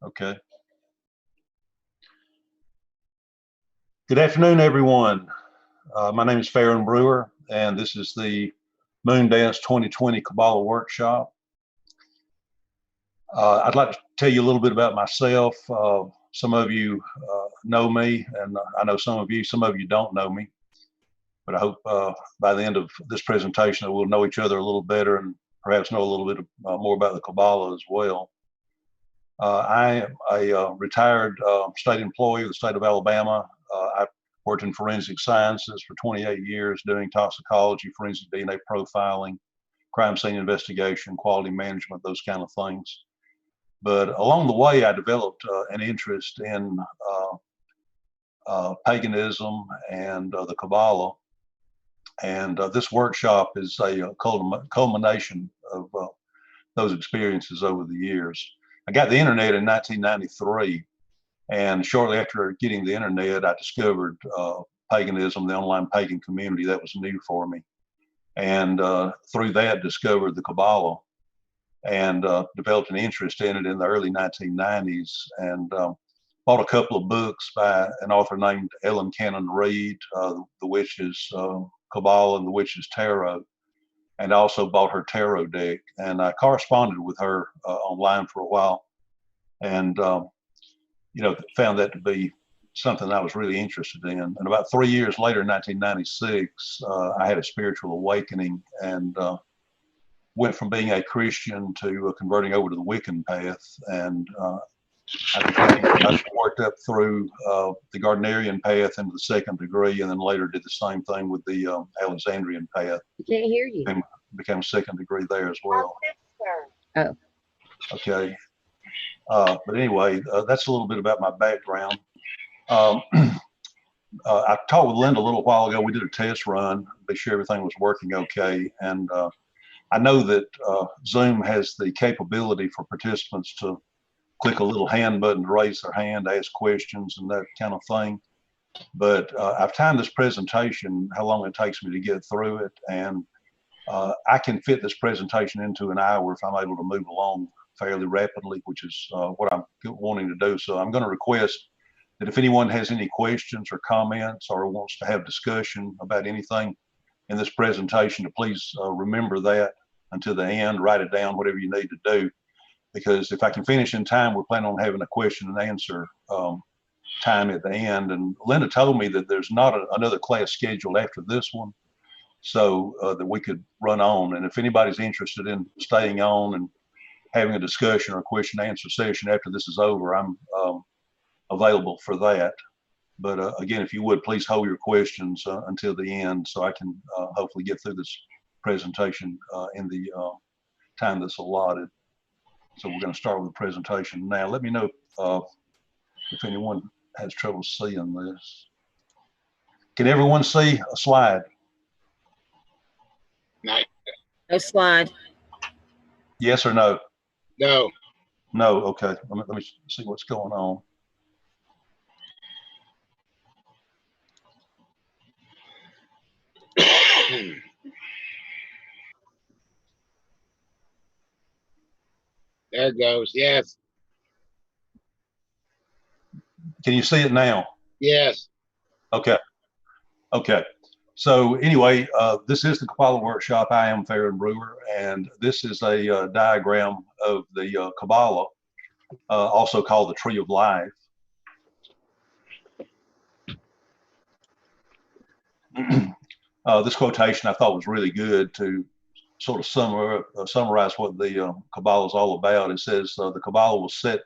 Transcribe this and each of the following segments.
Okay. Good afternoon, everyone. My name is Faron Brewer, and this is the Moon Dance 2020 Qabala workshop. I'd like to tell you a little bit about myself. Some of you know me, and I know some of you don't know me, but I hope by the end of this presentation that we'll know each other a little better and perhaps know a little bit more about the Qabala as well. I am a retired state employee of the state of Alabama. I've worked in forensic sciences for 28 years doing toxicology, forensic DNA profiling, crime scene investigation, quality management, those kind of things. But along the way, I developed an interest in paganism and the Qabala. And this workshop is a culmination of those experiences over the years. I got the internet in 1993, and shortly after getting the internet, I discovered paganism, the online pagan community. That was new for me. And through that, discovered the Qabala and developed an interest in it in the early 1990s, and bought a couple of books by an author named Ellen Cannon Reed, The Witch's Qabala and The Witch's Tarot, and also bought her tarot deck. And I corresponded with her online for a while, and found that to be something I was really interested in. And about 3 years later, in 1996, I had a spiritual awakening and went from being a Christian to converting over to the Wiccan path. And I worked up through the Gardnerian path into the second degree, and then later did the same thing with the Alexandrian path. I can't hear you. Became second degree there as well. Oh. Okay. But anyway, that's a little bit about my background. I talked with Linda a little while ago. We did a test run to be sure everything was working okay. And I know that Zoom has the capability for participants to click a little hand button to raise their hand, ask questions, and that kind of thing. But I've timed this presentation, how long it takes me to get through it, and I can fit this presentation into an hour if I'm able to move along fairly rapidly, which is what I'm wanting to do. So I'm going to request that if anyone has any questions or comments or wants to have discussion about anything in this presentation, to please remember that until the end, write it down, whatever you need to do. Because if I can finish in time, we're planning on having a question and answer time at the end. And Linda told me that there's not another class scheduled after this one, so that we could run on. And if anybody's interested in staying on and having a discussion or a question and answer session after this is over, I'm available for that. But again, if you would, please hold your questions until the end so I can hopefully get through this presentation in the time that's allotted. So we're going to start with the presentation now. Let me know if anyone has trouble seeing this. Can everyone see a slide? No slide. Yes or no? No. No. Okay. Let me see what's going on. There it goes. Yes. Can you see it now? Yes. Okay. Okay. So anyway, this is the Qabala workshop. I am Faron Brewer, and this is a diagram of the Qabala, also called the Tree of Life. This quotation I thought was really good to sort of summarize what the Qabala is all about. It says, the Qabala will set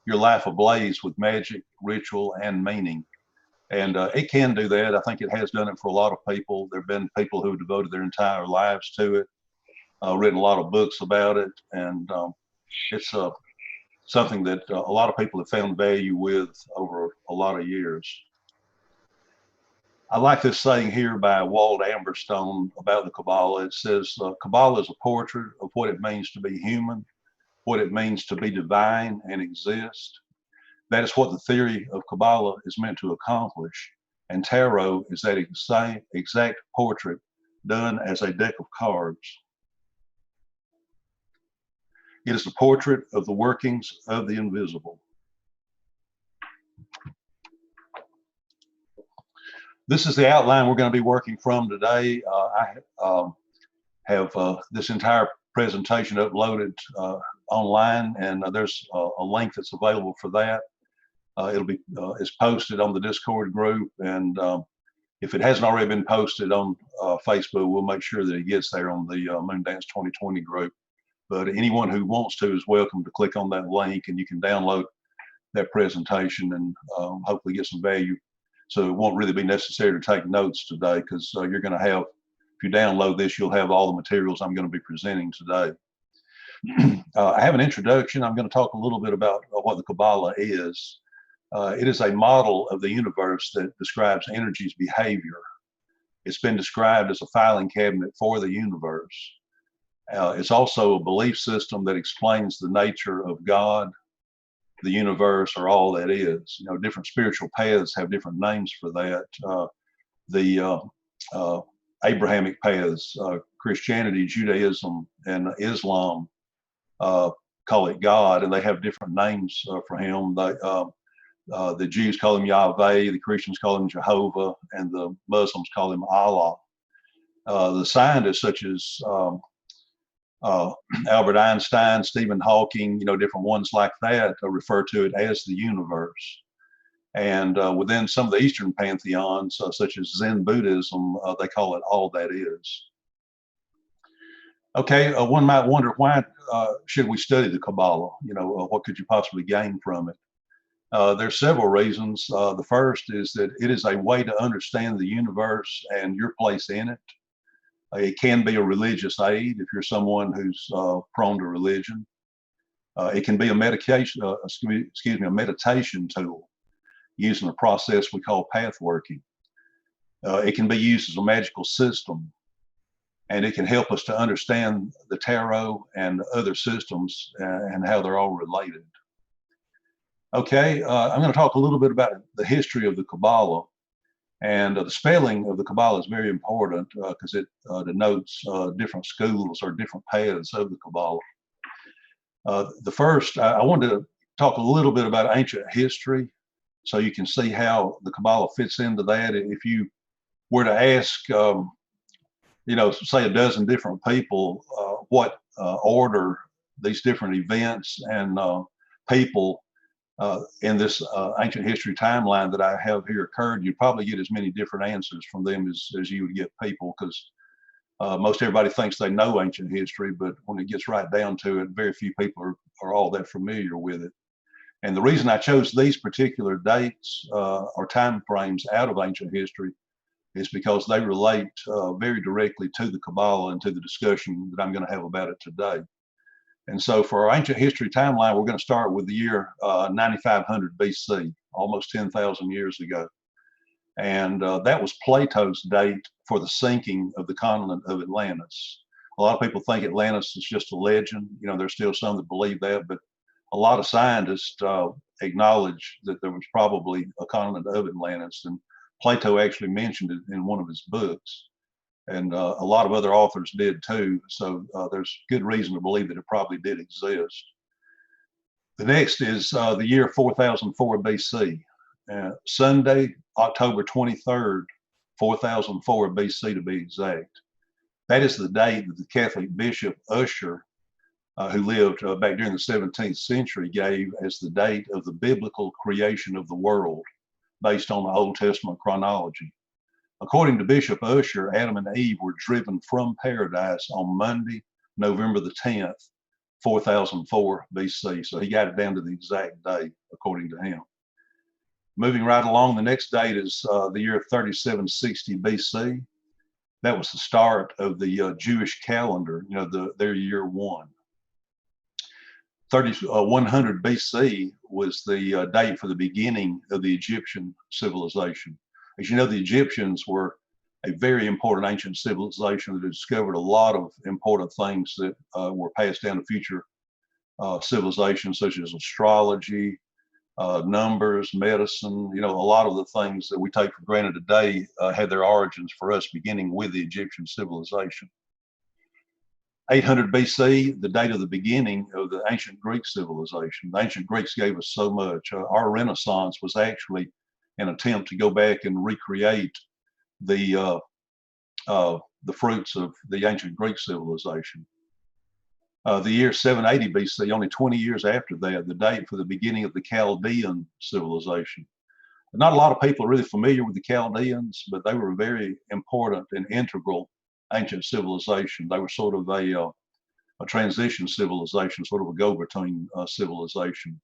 your life ablaze with magic, ritual, and meaning. And it can do that. I think it has done it for a lot of people. There have been people who devoted their entire lives to it, written a lot of books about it, and it's something that a lot of people have found value with over a lot of years. I like this saying here by Walt Amberstone about the Qabala. It says, Qabala is a portrait of what it means to be human, what it means to be divine and exist. That is what the theory of Qabala is meant to accomplish. And tarot is that exact portrait done as a deck of cards. It is a portrait of the workings of the invisible. this is the outline we're going to be working from today. I have this entire presentation uploaded online, and there's a link that's available for that. It'll be it's posted on the Discord group, and if it hasn't already been posted on Facebook, we'll make sure that it gets there on the Moondance 2020 group. But anyone who wants to is welcome to click on that link, and you can download that presentation and hopefully get some value. So it won't really be necessary to take notes today, because you're going to have, if you download this, you'll have all the materials I'm going to be presenting today. I have an introduction. I'm going to talk a little bit about what the Qabala is. It is a model of the universe that describes energy's behavior. It's been described as a filing cabinet for the universe. It's also a belief system that explains the nature of God, the universe, or all that is. You know, different spiritual paths have different names for that. The Abrahamic paths, Christianity, Judaism, and Islam call it God, and they have different names for him. The Jews call him Yahweh, the Christians call him Jehovah, and the Muslims call him Allah. The scientists such as Albert Einstein, Stephen Hawking, you know, different ones like that refer to it as the universe. And within some of the Eastern pantheons, such as Zen Buddhism, they call it all that is. Okay, one might wonder, why should we study the Qabala? You know, what could you possibly gain from it? There's several reasons. The first is that it is a way to understand the universe and your place in it. It can be a religious aid if you're someone who's prone to religion. It can be a medication, a meditation tool using a process we call path working. It can be used as a magical system, and it can help us to understand the tarot and other systems and how they're all related. Okay, I'm going to talk a little bit about the history of the Qabala. And the spelling of the Qabala is very important because it denotes different schools or different paths of the Qabala. The first, I wanted to talk a little bit about ancient history so you can see how the Qabala fits into that. If you were to ask, you know, say a dozen different people what order these different events and people in this ancient history timeline that I have here occurred, you'd probably get as many different answers from them as you would get people, because most everybody thinks they know ancient history, but when it gets right down to it, very few people are all that familiar with it. And the reason I chose these particular dates or time frames out of ancient history is because they relate very directly to the Qabala and to the discussion that I'm going to have about it today. And so for our ancient history timeline, we're going to start with the year 9500 BC, almost 10,000 years ago. And that was Plato's date for the sinking of the continent of Atlantis. A lot of people think Atlantis is just a legend. You know, there's still some that believe that, but a lot of scientists acknowledge that there was probably a continent of Atlantis. And Plato actually mentioned it in one of his books. And a lot of other authors did too. So there's good reason to believe that it probably did exist. The next is the year 4004 BC. Sunday, October 23rd, 4004 BC to be exact. That is the date that the Catholic Bishop Ussher, who lived back during the 17th century, gave as the date of the biblical creation of the world based on the Old Testament chronology. According to Bishop Ussher, Adam and Eve were driven from paradise on Monday, November the 10th, 4004 BC. So he got it down to the exact date, according to him. Moving right along, the next date is the year 3760 BC. That was the start of the Jewish calendar, you know, their year one. 100 BC was the date for the beginning of the Egyptian civilization. As you know, the Egyptians were a very important ancient civilization that discovered a lot of important things that were passed down to future civilizations, such as astrology, numbers, medicine. You know, a lot of the things that we take for granted today had their origins for us beginning with the Egyptian civilization. 800 BC, the date of the beginning of the ancient Greek civilization. The ancient Greeks gave us so much. Our Renaissance was actually an attempt to go back and recreate the fruits of the ancient Greek civilization. The year 780 BC, only 20 years after that, the date for the beginning of the Chaldean civilization. Not a lot of people are really familiar with the Chaldeans, but they were a very important and integral ancient civilization. They were sort of a transition civilization, sort of a go-between civilization.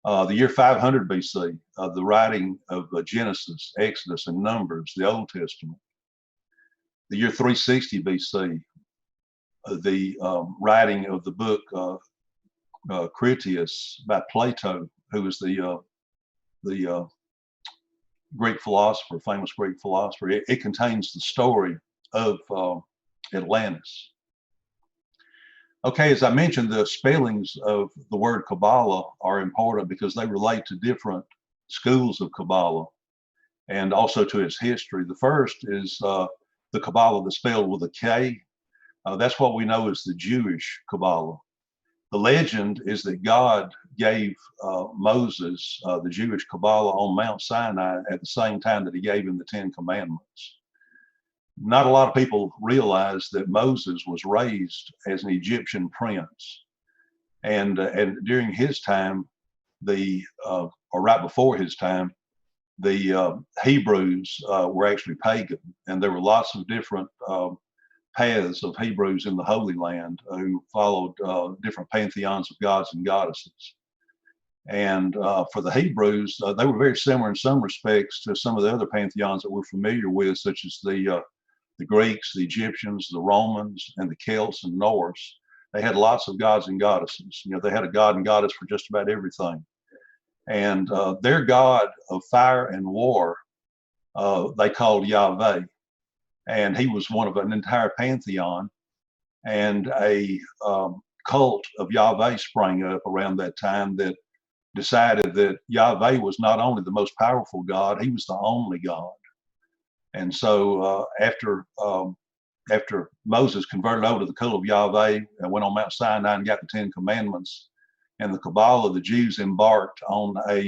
The year 500 BC, the writing of Genesis, Exodus, and Numbers, the Old Testament. The year 360 BC, the writing of the book Critias by Plato, who was the Greek philosopher, famous Greek philosopher. It contains the story of Atlantis. Okay, as I mentioned, the spellings of the word Qabala are important because they relate to different schools of Qabala and also to its history. The first is the Qabala that's spelled with a K. That's what we know as the Jewish Qabala. The legend is that God gave Moses the Jewish Qabala on Mount Sinai at the same time that he gave him the Ten Commandments. Not a lot of people realize that Moses was raised as an Egyptian prince. And during his time, or right before his time, the Hebrews were actually pagan. And there were lots of different paths of Hebrews in the Holy Land who followed different pantheons of gods and goddesses. And for the Hebrews, they were very similar in some respects to some of the other pantheons that we're familiar with, such as the Greeks, the Egyptians, the Romans, and the Celts and Norse. They had lots of gods and goddesses. You know, they had a god and goddess for just about everything. And their god of fire and war, they called Yahweh. And he was one of an entire pantheon. And a cult of Yahweh sprang up around that time that decided that Yahweh was not only the most powerful God, he was the only God. And so after Moses converted over to the cult of Yahweh and went on Mount Sinai and got the Ten Commandments, and the Qabala, the Jews embarked on a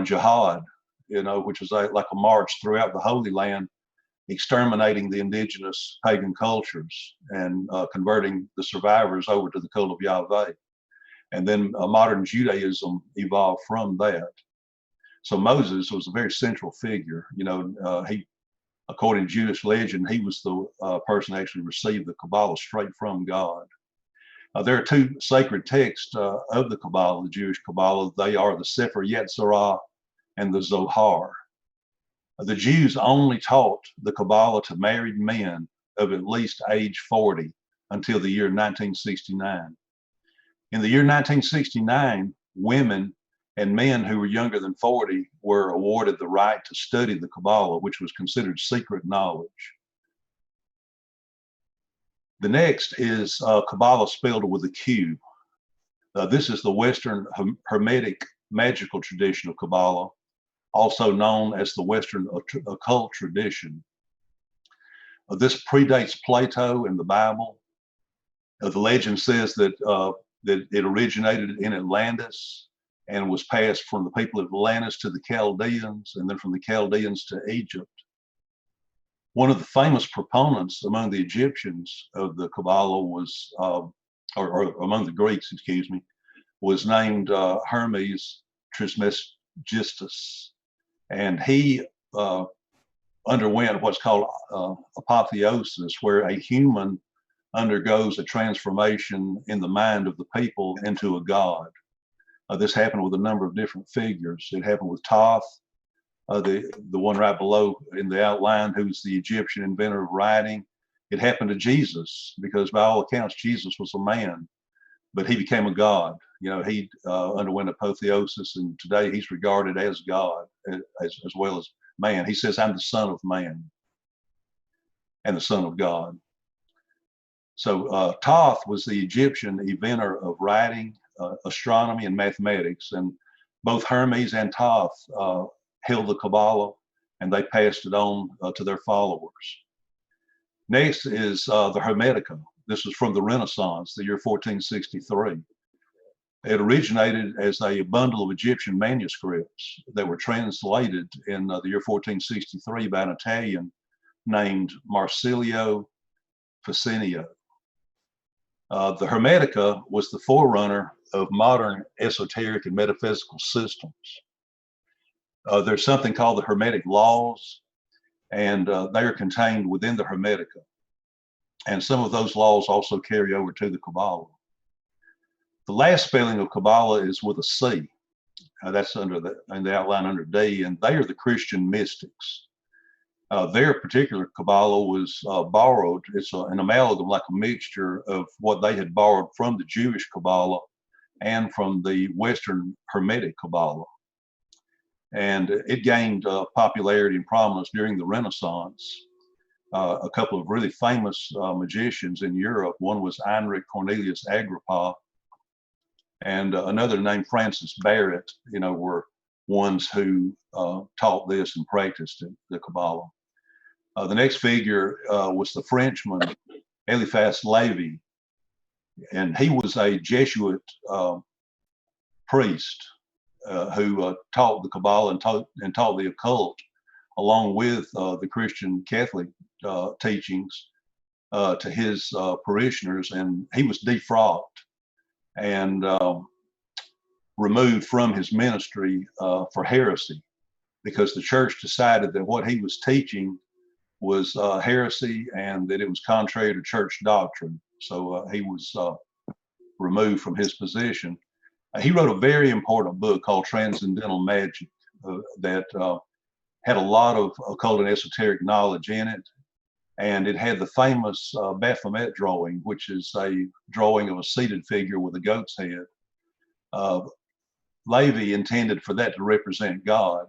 jihad, you know, which was like a march throughout the Holy Land, exterminating the indigenous pagan cultures and converting the survivors over to the cult of Yahweh. And then modern Judaism evolved from that. So Moses was a very central figure. You know, according to Jewish legend, he was the person who actually received the Qabala straight from God. There are two sacred texts of the Qabala, the Jewish Qabala. They are the Sefer Yetzirah and the Zohar. The Jews only taught the Qabala to married men of at least age 40 until the year 1969. In the year 1969, women and men who were younger than 40 were awarded the right to study the Qabala, which was considered secret knowledge. The next is Qabala spelled with a Q. This is the Western Hermetic magical tradition of Qabala, also known as the Western occult tradition. This predates Plato and the Bible. The legend says that it originated in Atlantis and was passed from the people of Atlantis to the Chaldeans, and then from the Chaldeans to Egypt. One of the famous proponents among the Egyptians of the Qabala was, or among the Greeks, excuse me, was named Hermes Trismegistus. And he underwent what's called apotheosis, where a human undergoes a transformation in the mind of the people into a god. This happened with a number of different figures. It happened with Thoth, the one right below in the outline, who's the Egyptian inventor of writing. It happened to Jesus, because by all accounts, Jesus was a man, but he became a god. You know, he underwent apotheosis, and today he's regarded as God as well as man. He says, "I'm the Son of Man and the Son of God." So Thoth was the Egyptian inventor of writing, astronomy, and mathematics. And both Hermes and Thoth held the Qabala, and they passed it on to their followers. Next is the Hermetica. This is from the Renaissance, the year 1463. It originated as a bundle of Egyptian manuscripts that were translated in the year 1463 by an Italian named Marsilio Ficinio. The Hermetica was the forerunner of modern esoteric and metaphysical systems. There's something called the Hermetic laws, and they are contained within the Hermetica. And some of those laws also carry over to the Qabala. The last spelling of Qabala is with a C. That's in the outline under D, and they are the Christian mystics. Their particular Qabala was borrowed. It's an amalgam, like a mixture of what they had borrowed from the Jewish Qabala and from the Western Hermetic Qabala. And it gained popularity and prominence during the Renaissance. A couple of really famous magicians in Europe, one was Heinrich Cornelius Agrippa, and another named Francis Barrett, were ones who taught this and practiced it, the Qabala. The next figure was the Frenchman, Eliphas Levi, and he was a Jesuit priest who taught the Qabala and taught the occult, along with the Christian Catholic teachings to his parishioners, and he was defrocked and removed from his ministry for heresy, because the church decided that what he was teaching was heresy and that it was contrary to church doctrine. So he was removed from his position. He wrote a very important book called Transcendental Magic that had a lot of occult and esoteric knowledge in it. And it had the famous Baphomet drawing, which is a drawing of a seated figure with a goat's head. Levi intended for that to represent God.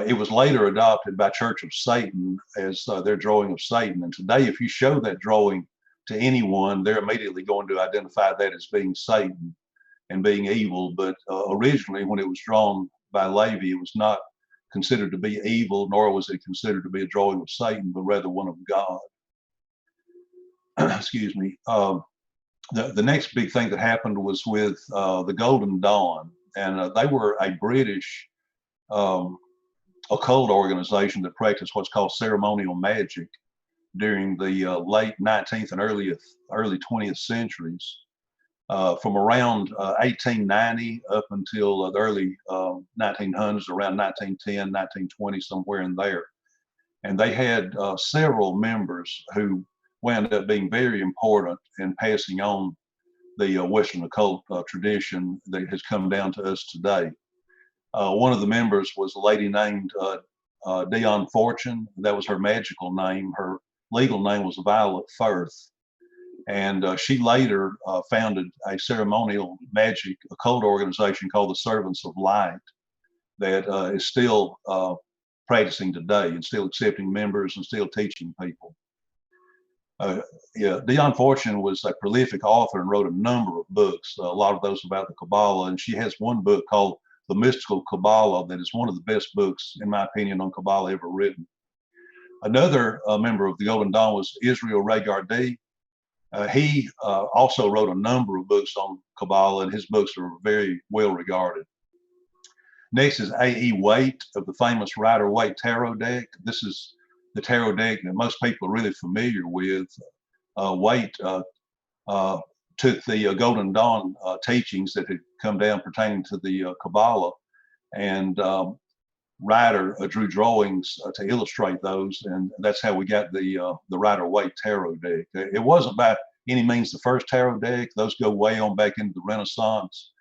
It was later adopted by Church of Satan as their drawing of Satan. And today, if you show that drawing to anyone, they're immediately going to identify that as being Satan and being evil. But originally, when it was drawn by Levi, it was not considered to be evil, nor was it considered to be a drawing of Satan, but rather one of God. Excuse me. The next big thing that happened was with the Golden Dawn, and they were a British occult organization that practiced what's called ceremonial magic during the late 19th and early 20th centuries. From around 1890 up until the early 1900s, around 1910, 1920, somewhere in there. And they had several members who wound up being very important in passing on the Western occult tradition that has come down to us today. One of the members was a lady named Dion Fortune. That was her magical name. Her legal name was Violet Firth. And she later founded a ceremonial magic occult organization called the Servants of Light that is still practicing today and still accepting members and still teaching people. Dion Fortune was a prolific author and wrote a number of books, a lot of those about the Qabala. And she has one book called The Mystical Qabala that is one of the best books, in my opinion, on Qabala ever written. Another member of the Golden Dawn was Israel Regardie. He also wrote a number of books on Qabala, and his books are very well regarded. Next is A.E. Waite of the famous Rider-Waite Tarot deck. This is the tarot deck that most people are really familiar with. Waite took the Golden Dawn teachings that had come down pertaining to the Qabala, and Rider drew drawings to illustrate those, and that's how we got the Rider-Waite Tarot deck. It wasn't by any means the first tarot deck. Those go way on back into the Renaissance.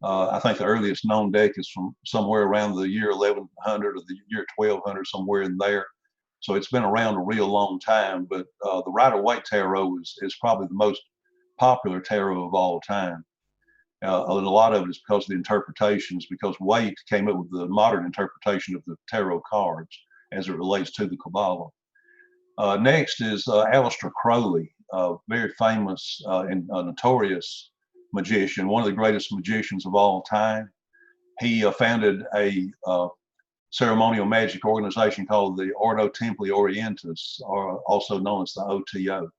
I think the earliest known deck is from somewhere around the year 1100 or the year 1200, somewhere in there. So it's been around a real long time, but the Rider-Waite Tarot is probably the most popular tarot of all time. And a lot of it is because of the interpretations, because Waite came up with the modern interpretation of the tarot cards as it relates to the Qabala. Next is Aleister Crowley, a very famous and notorious magician, one of the greatest magicians of all time. He founded a ceremonial magic organization called the Ordo Templi Orientis, or also known as the OTO.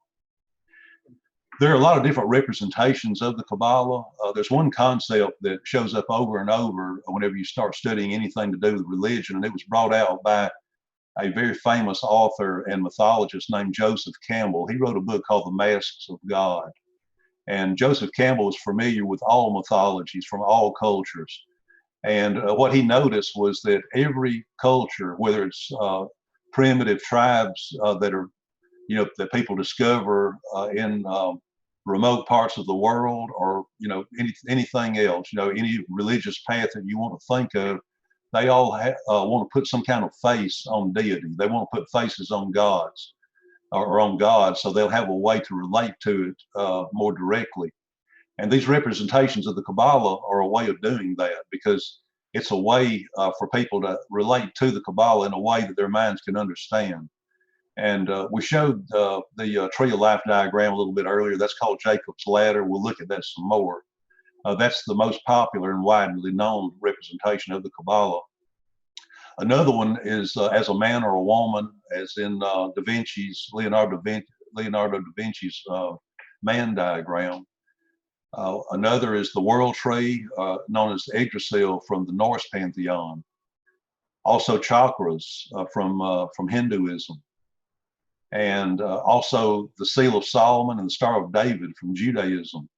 There are a lot of different representations of the Kabbalah. There's one concept that shows up over and over whenever you start studying anything to do with religion, and it was brought out by a very famous author and mythologist named Joseph Campbell. He wrote a book called The Masks of God. And Joseph Campbell was familiar with all mythologies from all cultures. And what he noticed was that every culture, whether it's primitive tribes that are, that people discover in remote parts of the world, or anything else, any religious path that you want to think of, they all want to put some kind of face on deity. They want to put faces on gods or on God, so they'll have a way to relate to it more directly. And these representations of the Kabbalah are a way of doing that, because it's a way for people to relate to the Kabbalah in a way that their minds can understand. And we showed the Tree of Life diagram a little bit earlier. That's called Jacob's Ladder. We'll look at that some more. That's the most popular and widely known representation of the Kabbalah. Another one is as a man or a woman, as in Leonardo da Vinci's man diagram. Another is the world tree, known as Yggdrasil from the Norse pantheon. Also chakras from Hinduism. And also the Seal of Solomon and the Star of David from Judaism.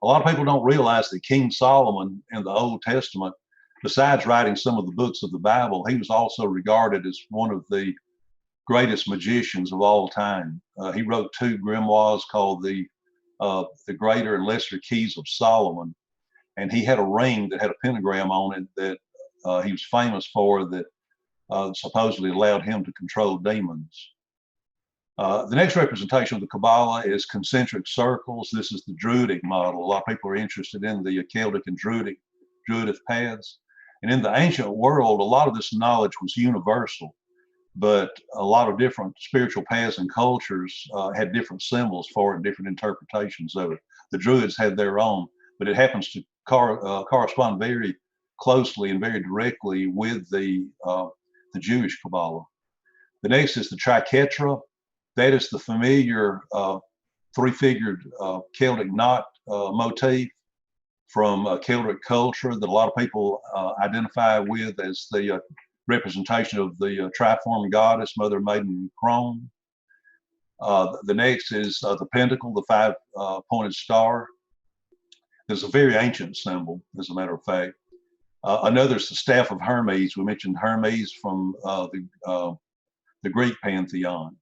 A lot of people don't realize that King Solomon in the Old Testament, besides writing some of the books of the Bible, he was also regarded as one of the greatest magicians of all time. He wrote 2 grimoires called the Greater and Lesser Keys of Solomon. And he had a ring that had a pentagram on it that he was famous for, that supposedly allowed him to control demons. The next representation of the Kabbalah is concentric circles. This is the Druidic model. A lot of people are interested in the Celtic and Druidic paths. And in the ancient world, a lot of this knowledge was universal, but a lot of different spiritual paths and cultures had different symbols for it and different interpretations of it. The Druids had their own, but it happens to correspond very closely and very directly with the Jewish Kabbalah. The next is the Triquetra. That is the familiar 3-figured Celtic knot motif from Celtic culture that a lot of people identify with as the representation of the triform goddess, Mother Maiden Crone. The next is the pentacle, the 5-pointed star. It's a very ancient symbol, as a matter of fact. Another is the staff of Hermes. We mentioned Hermes from the Greek pantheon.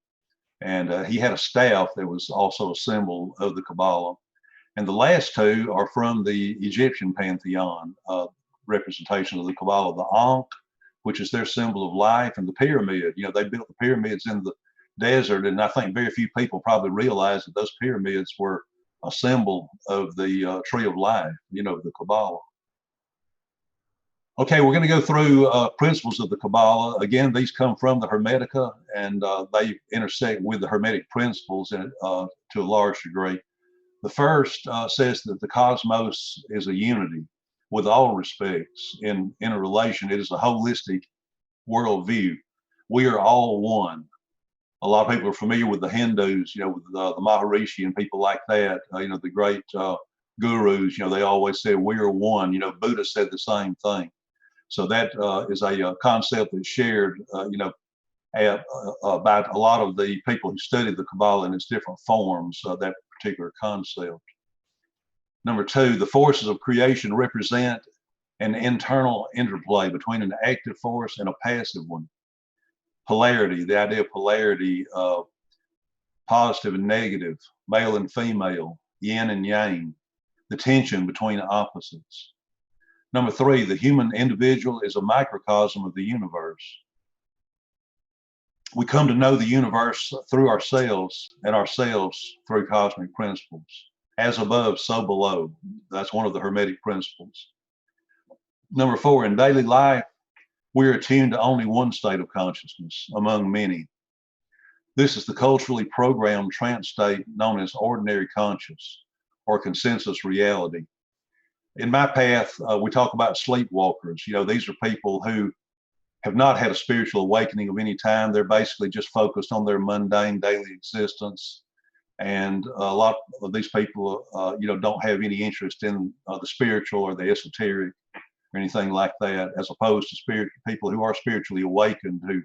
And he had a staff that was also a symbol of the Kabbalah. And the last 2 are from the Egyptian pantheon, representation of the Kabbalah, the Ankh, which is their symbol of life, and the pyramid. They built the pyramids in the desert, and I think very few people probably realize that those pyramids were a symbol of the tree of life, the Kabbalah. Okay, we're going to go through principles of the Kabbalah. Again, these come from the Hermetica, and they intersect with the Hermetic principles to a large degree. The first says that the cosmos is a unity with all respects in a relation. It is a holistic worldview. We are all one. A lot of people are familiar with the Hindus, with the Maharishi and people like that, the great gurus, they always say we are one. Buddha said the same thing. So that is a concept that's shared, by a lot of the people who study the Kabbalah in its different forms, that particular concept. Number 2, the forces of creation represent an internal interplay between an active force and a passive one. Polarity, the idea of polarity, positive and negative, male and female, yin and yang, the tension between opposites. Number 3, the human individual is a microcosm of the universe. We come to know the universe through ourselves and ourselves through cosmic principles. As above, so below. That's one of the Hermetic principles. Number 4, in daily life, we are attuned to only one state of consciousness among many. This is the culturally programmed trance state known as ordinary conscious or consensus reality. In my path, we talk about sleepwalkers. These are people who have not had a spiritual awakening of any time. They're basically just focused on their mundane daily existence. And a lot of these people, don't have any interest in the spiritual or the esoteric or anything like that, as opposed to people who are spiritually awakened, who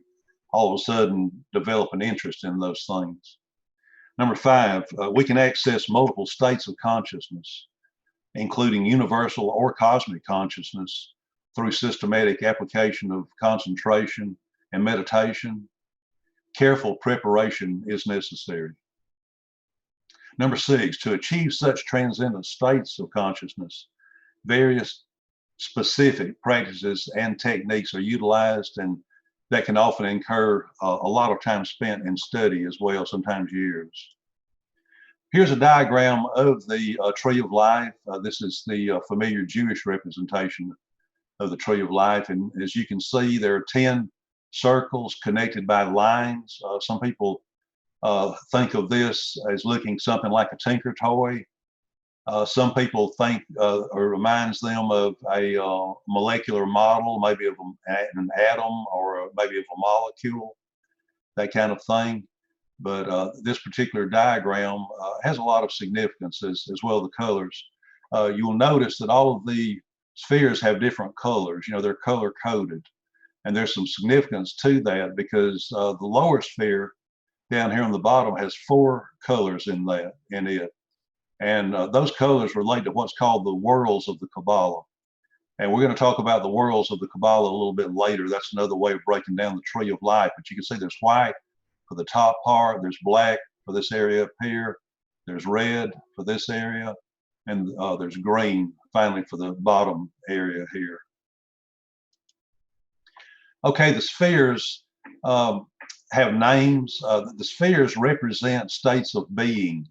all of a sudden develop an interest in those things. Number 5, we can access multiple states of consciousness, including universal or cosmic consciousness, through systematic application of concentration and meditation. Careful preparation is necessary. Number 6, to achieve such transcendent states of consciousness, various specific practices and techniques are utilized, and that can often incur a lot of time spent in study as well, sometimes years. Here's a diagram of the Tree of Life. This is the familiar Jewish representation of the Tree of Life. And as you can see, there are 10 circles connected by lines. Some people think of this as looking something like a Tinker Toy. Some people think or reminds them of a molecular model, maybe of an atom or maybe of a molecule, that kind of thing. But this particular diagram has a lot of significance as well, the colors. You'll notice that all of the spheres have different colors. They're color coded. And there's some significance to that, because the lower sphere down here on the bottom has 4 colors in it. And those colors relate to what's called the worlds of the Qabala. And we're going to talk about the worlds of the Qabala a little bit later. That's another way of breaking down the Tree of Life. But you can see there's white for the top part, there's black for this area up here, there's red for this area, and there's green finally for the bottom area here. Okay, the spheres have names. The spheres represent states of being.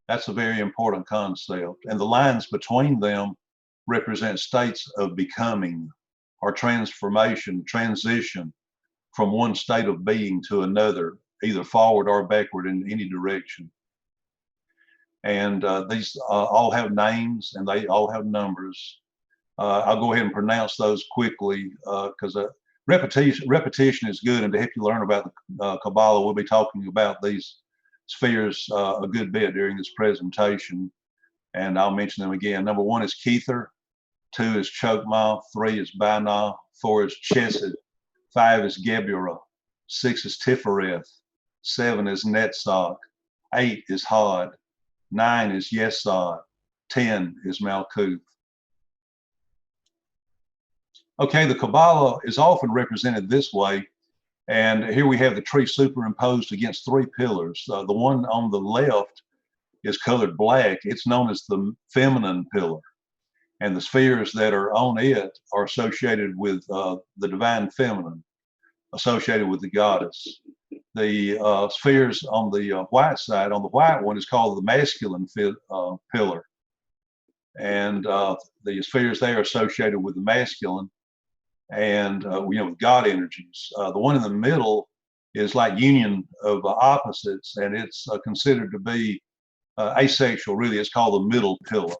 That's a very important concept. And the lines between them represent states of becoming, or transformation, transition from one state of being to another, either forward or backward in any direction. And these all have names, and they all have numbers. I'll go ahead and pronounce those quickly, because repetition is good. And to help you learn about the Qabala, we'll be talking about these spheres a good bit during this presentation, and I'll mention them again. Number 1 is Kether, 2 is Chokmah, 3 is Binah, 4 is Chesed, 5 is Geburah, 6 is Tifereth, 7 is Netzach, 8 is Hod, 9 is Yesod, 10 is Malkuth. Okay, the Qabala is often represented this way. And here we have the tree superimposed against 3 pillars. The one on the left is colored black. It's known as the feminine pillar. And the spheres that are on it are associated with the divine feminine, associated with the goddess. The spheres on the white side, on the white one, is called the masculine pillar. And the spheres there are associated with the masculine and with God energies. The one in the middle is like union of opposites, and it's considered to be asexual. Really, it's called the middle pillar.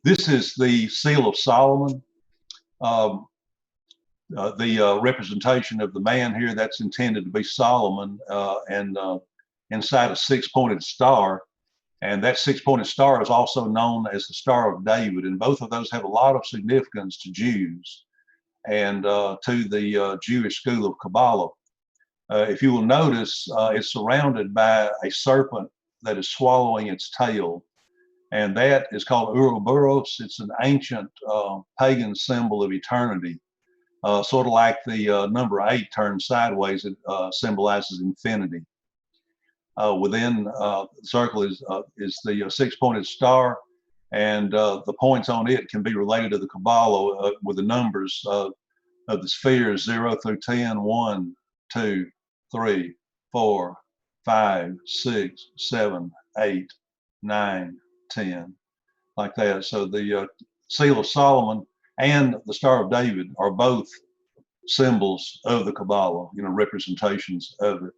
This is the Seal of Solomon. The representation of the man here, that's intended to be Solomon, and inside a 6-pointed star. And that 6-pointed star is also known as the Star of David. And both of those have a lot of significance to Jews and to the Jewish school of Qabala. If you will notice, it's surrounded by a serpent that is swallowing its tail. And that is called Ouroboros. It's an ancient pagan symbol of eternity. Sort of like the number 8 turned sideways, it symbolizes infinity. Within the circle is the 6-pointed star, and the points on it can be related to the Qabala with the numbers of the spheres 0 through 10, 1, 2, 3, 4, 5, 6, 7, 8, 9, 10, like that. So the Seal of Solomon and the Star of David are both symbols of the Qabala, representations of it.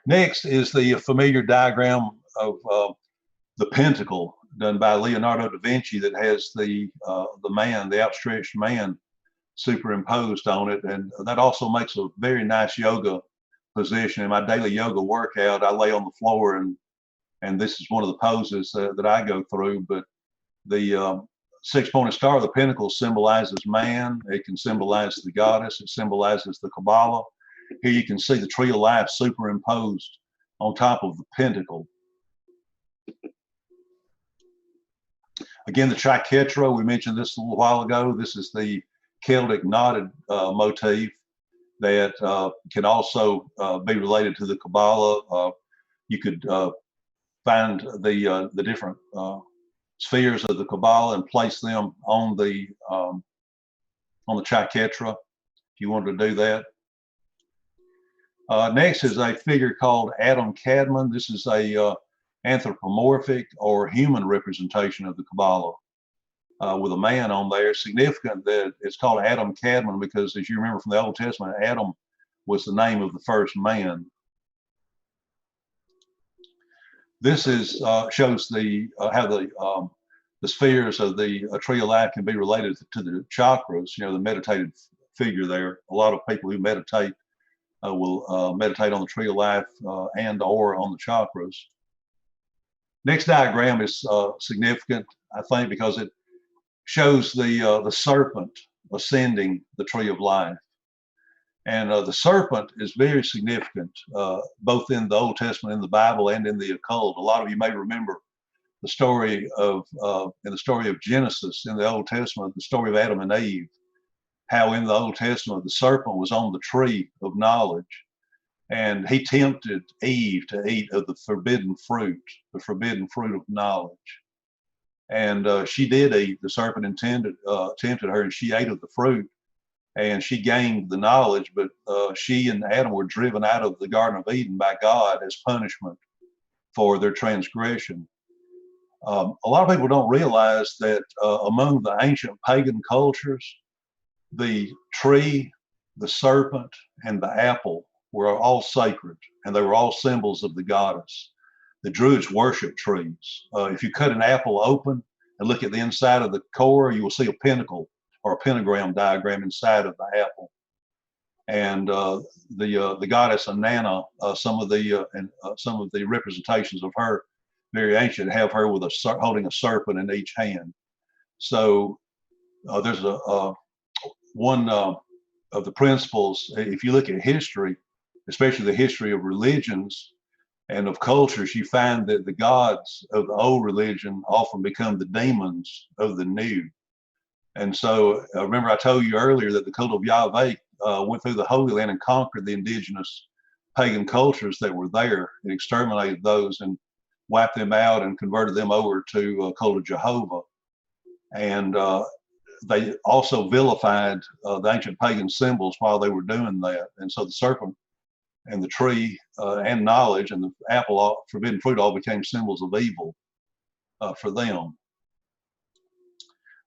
Next is the familiar diagram of the pentacle done by Leonardo da Vinci that has the man, the outstretched man, superimposed on it. And that also makes a very nice yoga position. In my daily yoga workout, I lay on the floor, and this is one of the poses that I go through. But the six-pointed star of the pinnacle symbolizes man. It can symbolize the goddess. It symbolizes the Qabala. Here you can see the tree of life superimposed on top of the pentacle. Again, the triquetra, we mentioned this a little while ago. This is the Celtic knotted motif that can also be related to the Qabala. You could find the different spheres of the Qabala and place them on the triquetra if you wanted to do that. Next is a figure called Adam Kadmon. This is a anthropomorphic or human representation of the Qabala with a man on there. Significant that it's called Adam Kadmon because, as you remember from the Old Testament, Adam was the name of the first man. This is shows the how the spheres of the tree of life can be related to the chakras. You know, the meditative figure there. A lot of people who meditate will meditate on the tree of life and or on the chakras. Next diagram is significant, I think, because it shows the serpent ascending the tree of life. And the serpent is very significant, both in the Old Testament, in the Bible, and in the occult. A lot of you may remember the story of, in the story of Genesis in the Old Testament, the story of Adam and Eve, how in the Old Testament the serpent was on the tree of knowledge, and he tempted Eve to eat of the forbidden fruit of knowledge. And she did eat. The serpent tempted her, and she ate of the fruit, and she gained the knowledge. But she and Adam were driven out of the Garden of Eden by God as punishment for their transgression. A lot of people don't realize that among the ancient pagan cultures, the tree, the serpent, and the apple were all sacred, and they were all symbols of the goddess. The Druids worship trees. If you cut an apple open and look at the inside of the core, you will see a pentacle or a pentagram diagram inside of the apple. And the goddess Inanna, some of the representations of her, very ancient, have her with holding a serpent in each hand. So there's one of the principles. If you look at history, especially the history of religions and of cultures, you find that the gods of the old religion often become the demons of the new. And so remember I told you earlier that the cult of Yahweh went through the Holy Land and conquered the indigenous pagan cultures that were there and exterminated those and wiped them out and converted them over to cult of Jehovah. And they also vilified the ancient pagan symbols while they were doing that. And so the serpent and the tree and knowledge and the apple, forbidden fruit, all became symbols of evil for them.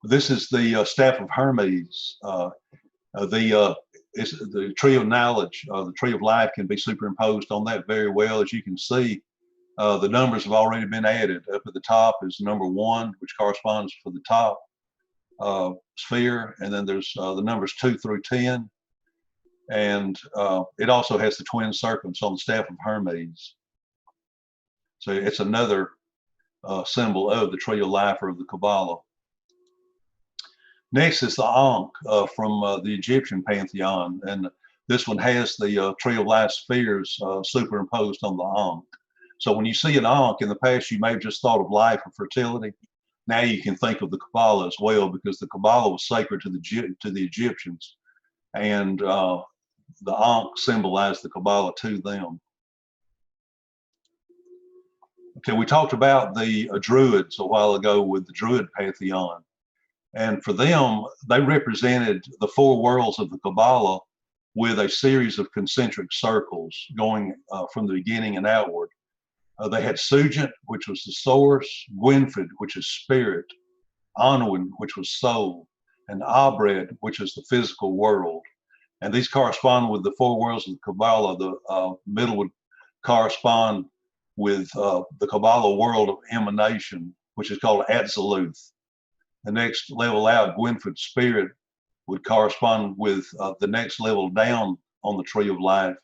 This is the staff of Hermes. The tree of knowledge, the tree of life can be superimposed on that very well. As you can see, the numbers have already been added. Up at the top is number 1, which corresponds for the top sphere, and then there's the numbers 2 through 10. And it also has the twin serpents on the staff of Hermes. So it's another symbol of the tree of life or of the Qabala. Next is the Ankh from the Egyptian pantheon. And this one has the tree of life spheres superimposed on the Ankh. So when you see an Ankh, in the past you may have just thought of life or fertility. Now you can think of the Qabala as well, because the Qabala was sacred to the Egyptians. And the Ankh symbolized the Qabala to them. Okay, we talked about the Druids a while ago with the Druid pantheon. And for them, they represented the 4 worlds of the Qabala with a series of concentric circles going from the beginning and outward. They had Sujat, which was the source, Gwynfred, which is spirit, Anwin, which was soul, and Abred, which is the physical world. And these correspond with the 4 worlds of the Qabala. The middle would correspond with the Qabala world of emanation, which is called Atziluth. The next level out, Gwynfred spirit, would correspond with the next level down on the tree of life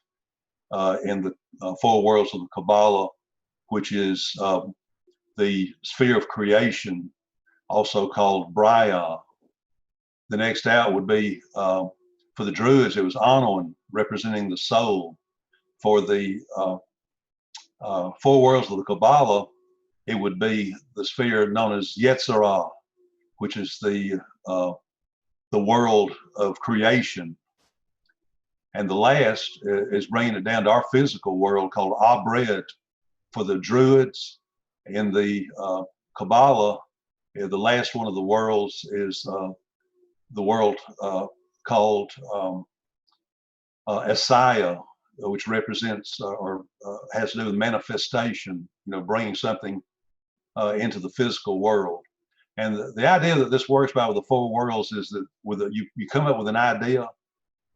in the four worlds of the Qabala, which is the sphere of creation, also called Brewer. The next out would be, for the Druids, it was Anon, representing the soul. For the four worlds of the Qabala, it would be the sphere known as Yetzirah, which is the world of creation. And the last is bringing it down to our physical world called Abred for the Druids. In the Qabala, the last one of the worlds is the world called Asaya, which represents or has to do with manifestation, bringing something into the physical world. And the idea that this works by with the four worlds is that you come up with an idea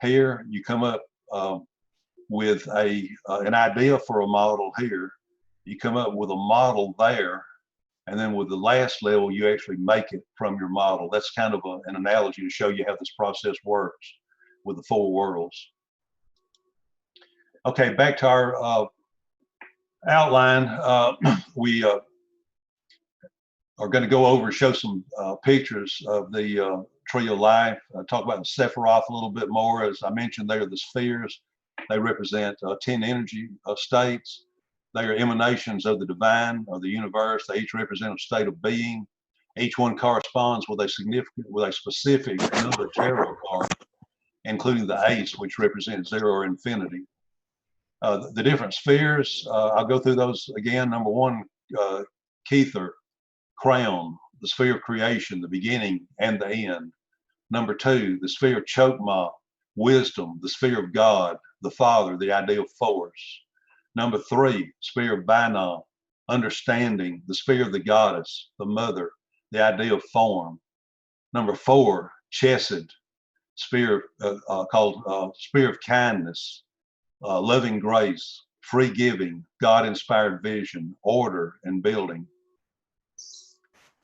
here, you come up with an idea for a model here, you come up with a model there, and then with the last level, you actually make it from your model. That's kind of an analogy to show you how this process works with the four worlds. Okay, back to our outline. We are going to go over and show some pictures of the tree of life, talk about the Sephiroth a little bit more. As I mentioned, they are the spheres. They represent 10 energy states. They are emanations of the divine, of the universe. They each represent a state of being. Each one corresponds with a specific number of tarot cards, including the ace, which represents 0 or infinity. The different spheres, I'll go through those again. Number one, Kether, crown, the sphere of creation, the beginning and the end. Number two, the sphere of Chokmah, wisdom, the sphere of God, the Father, the idea of force. Number three, sphere of Binah, understanding, the sphere of the goddess, the mother, the idea of form. Number four, Chesed, sphere called sphere of kindness, loving grace, free giving, God-inspired vision, order and building.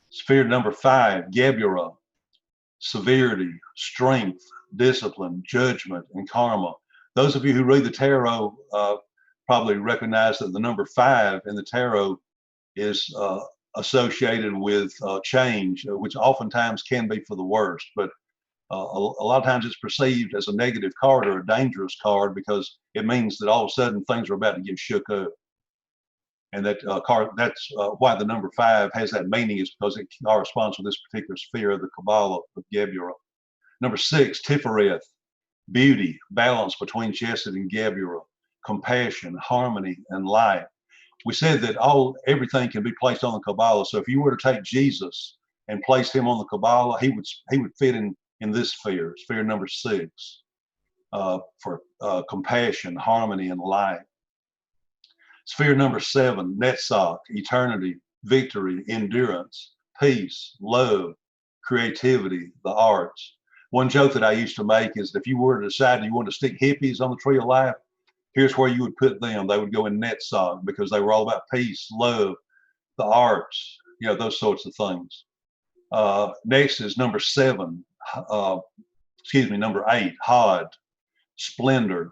Sphere number five, Gebura, severity, strength, discipline, judgment, and karma. Those of you who read the tarot probably recognize that the number 5 in the tarot is associated with change, which oftentimes can be for the worst. But a lot of times it's perceived as a negative card or a dangerous card because it means that all of a sudden things are about to get shook up. And that card, that's why the number 5 has that meaning, is because it corresponds with this particular sphere of the Qabala of Gebura. Number 6, Tifereth, beauty, balance between Chesed and Gebura, compassion, harmony, and light. We said that everything can be placed on the Qabala. So if you were to take Jesus and place him on the Qabala, he would fit in this sphere number 6, for compassion, harmony, and light. Sphere number 7, Netzach, eternity, victory, endurance, peace, love, creativity, the arts. One joke that I used to make is if you were to decide you want to stick hippies on the tree of life, here's where you would put them. They would go in Netzach because they were all about peace, love, the arts, those sorts of things. Next is number 8, Hod, splendor,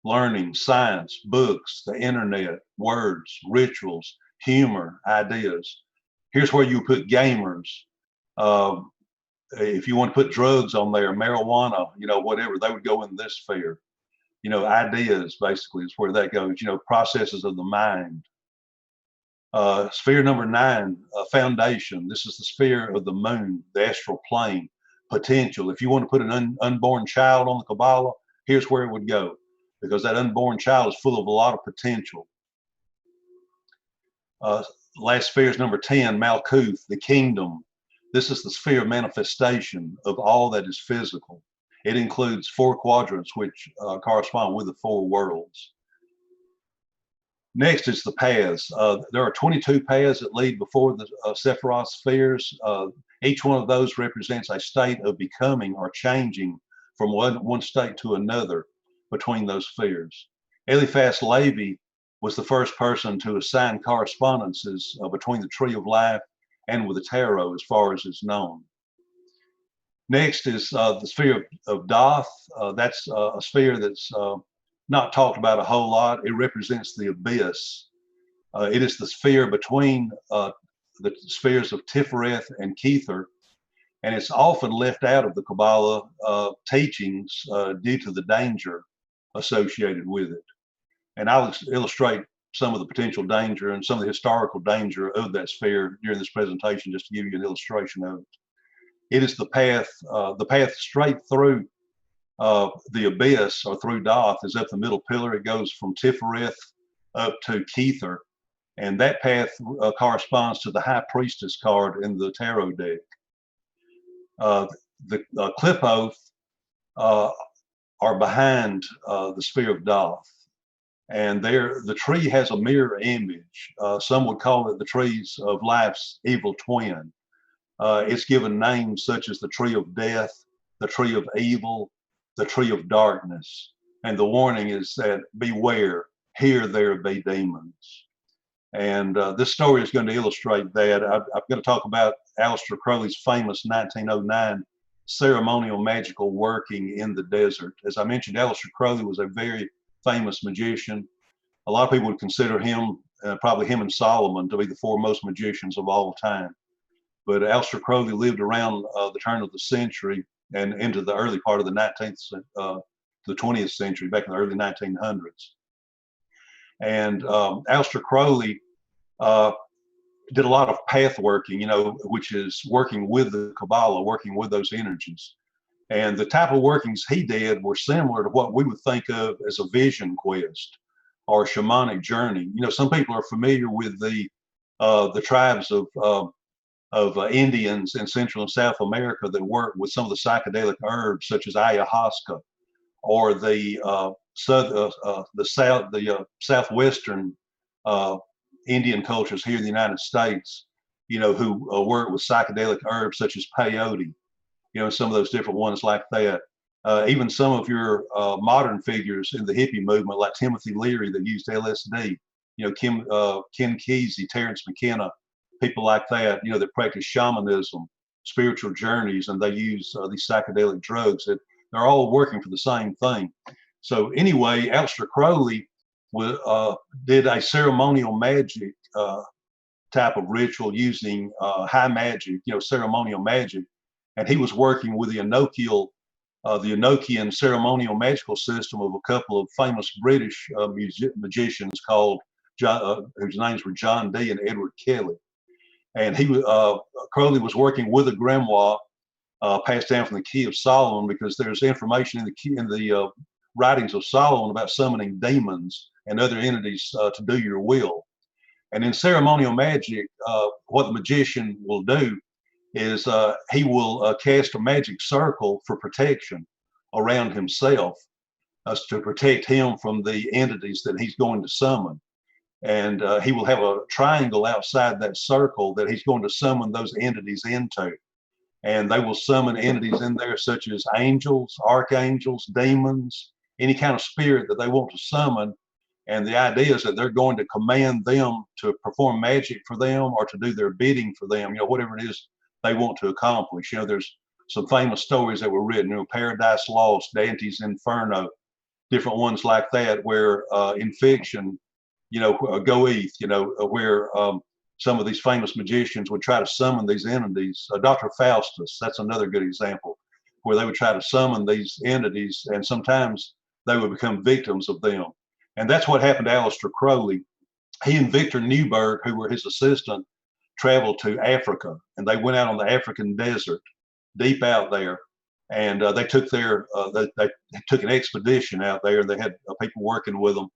learning, science, books, the internet, words, rituals, humor, ideas. Here's where you put gamers. If you want to put drugs on there, marijuana, whatever, they would go in this sphere. Ideas basically is where that goes, processes of the mind. Sphere number 9, foundation. This is the sphere of the moon, the astral plane, potential. If you want to put an unborn child on the Qabala, here's where it would go, because that unborn child is full of a lot of potential. Last sphere is number 10, Malkuth, the kingdom. This is the sphere of manifestation of all that is physical. It includes 4 quadrants, which correspond with the 4 worlds. Next is the paths. There are 22 paths that lead before the Sephiroth spheres. Each one of those represents a state of becoming or changing from one state to another between those spheres. Eliphas Levi was the first person to assign correspondences between the Tree of Life and with the tarot, as far as is known. Next is the sphere of Doth. That's a sphere that's not talked about a whole lot. It represents the abyss. It is the sphere between the spheres of Tifereth and Kether, and it's often left out of the Kabbalah teachings due to the danger associated with it. And I'll illustrate some of the potential danger and some of the historical danger of that sphere during this presentation, just to give you an illustration of it. It is the path straight through the abyss, or through Doth, is up the middle pillar. It goes from Tifereth up to Kether, and that path corresponds to the High Priestess card in the tarot deck. The Clipoth are behind the sphere of Doth, and the tree has a mirror image. Some would call it the trees of life's evil twin. It's given names such as the tree of death, the tree of evil, the tree of darkness. And the warning is that beware, here there be demons. And this story is going to illustrate that. I'm going to talk about Aleister Crowley's famous 1909 ceremonial magical working in the desert. As I mentioned, Aleister Crowley was a very famous magician. A lot of people would consider him, probably him and Solomon, to be the foremost magicians of all time. But Aleister Crowley lived around the turn of the century and into the early part of the 20th century, back in the early 1900s. And Aleister Crowley did a lot of path working, which is working with the Kabbalah, working with those energies. And the type of workings he did were similar to what we would think of as a vision quest or a shamanic journey. Some people are familiar with the tribes of Indians in Central and South America that work with some of the psychedelic herbs, such as ayahuasca, or the southwestern Indian cultures here in the United States, who work with psychedelic herbs such as peyote, some of those different ones like that. Even some of your modern figures in the hippie movement, like Timothy Leary, that used LSD, Ken Kesey, Terrence McKenna, people like that, that practice shamanism, spiritual journeys, and they use these psychedelic drugs. That they're all working for the same thing. So anyway, Aleister Crowley did a ceremonial magic type of ritual using high magic, ceremonial magic, and he was working with the Enochian ceremonial magical system of a couple of famous British magicians called whose names were John Dee and Edward Kelly. And Crowley was working with a grimoire passed down from the Key of Solomon, because there's information in the writings of Solomon about summoning demons and other entities to do your will. And in ceremonial magic, what the magician will do is he will cast a magic circle for protection around himself, to protect him from the entities that he's going to summon. And he will have a triangle outside that circle that he's going to summon those entities into. And they will summon entities in there such as angels, archangels, demons, any kind of spirit that they want to summon. And the idea is that they're going to command them to perform magic for them or to do their bidding for them, whatever it is they want to accomplish. There's some famous stories that were written, Paradise Lost, Dante's Inferno, different ones like that, where in fiction, Goethe, where some of these famous magicians would try to summon these entities. Dr. Faustus, that's another good example, where they would try to summon these entities, and sometimes they would become victims of them. And that's what happened to Aleister Crowley. He and Victor Newberg, who were his assistant, traveled to Africa, and they went out on the African desert, deep out there, and they took they took an expedition out there. They had people working with them.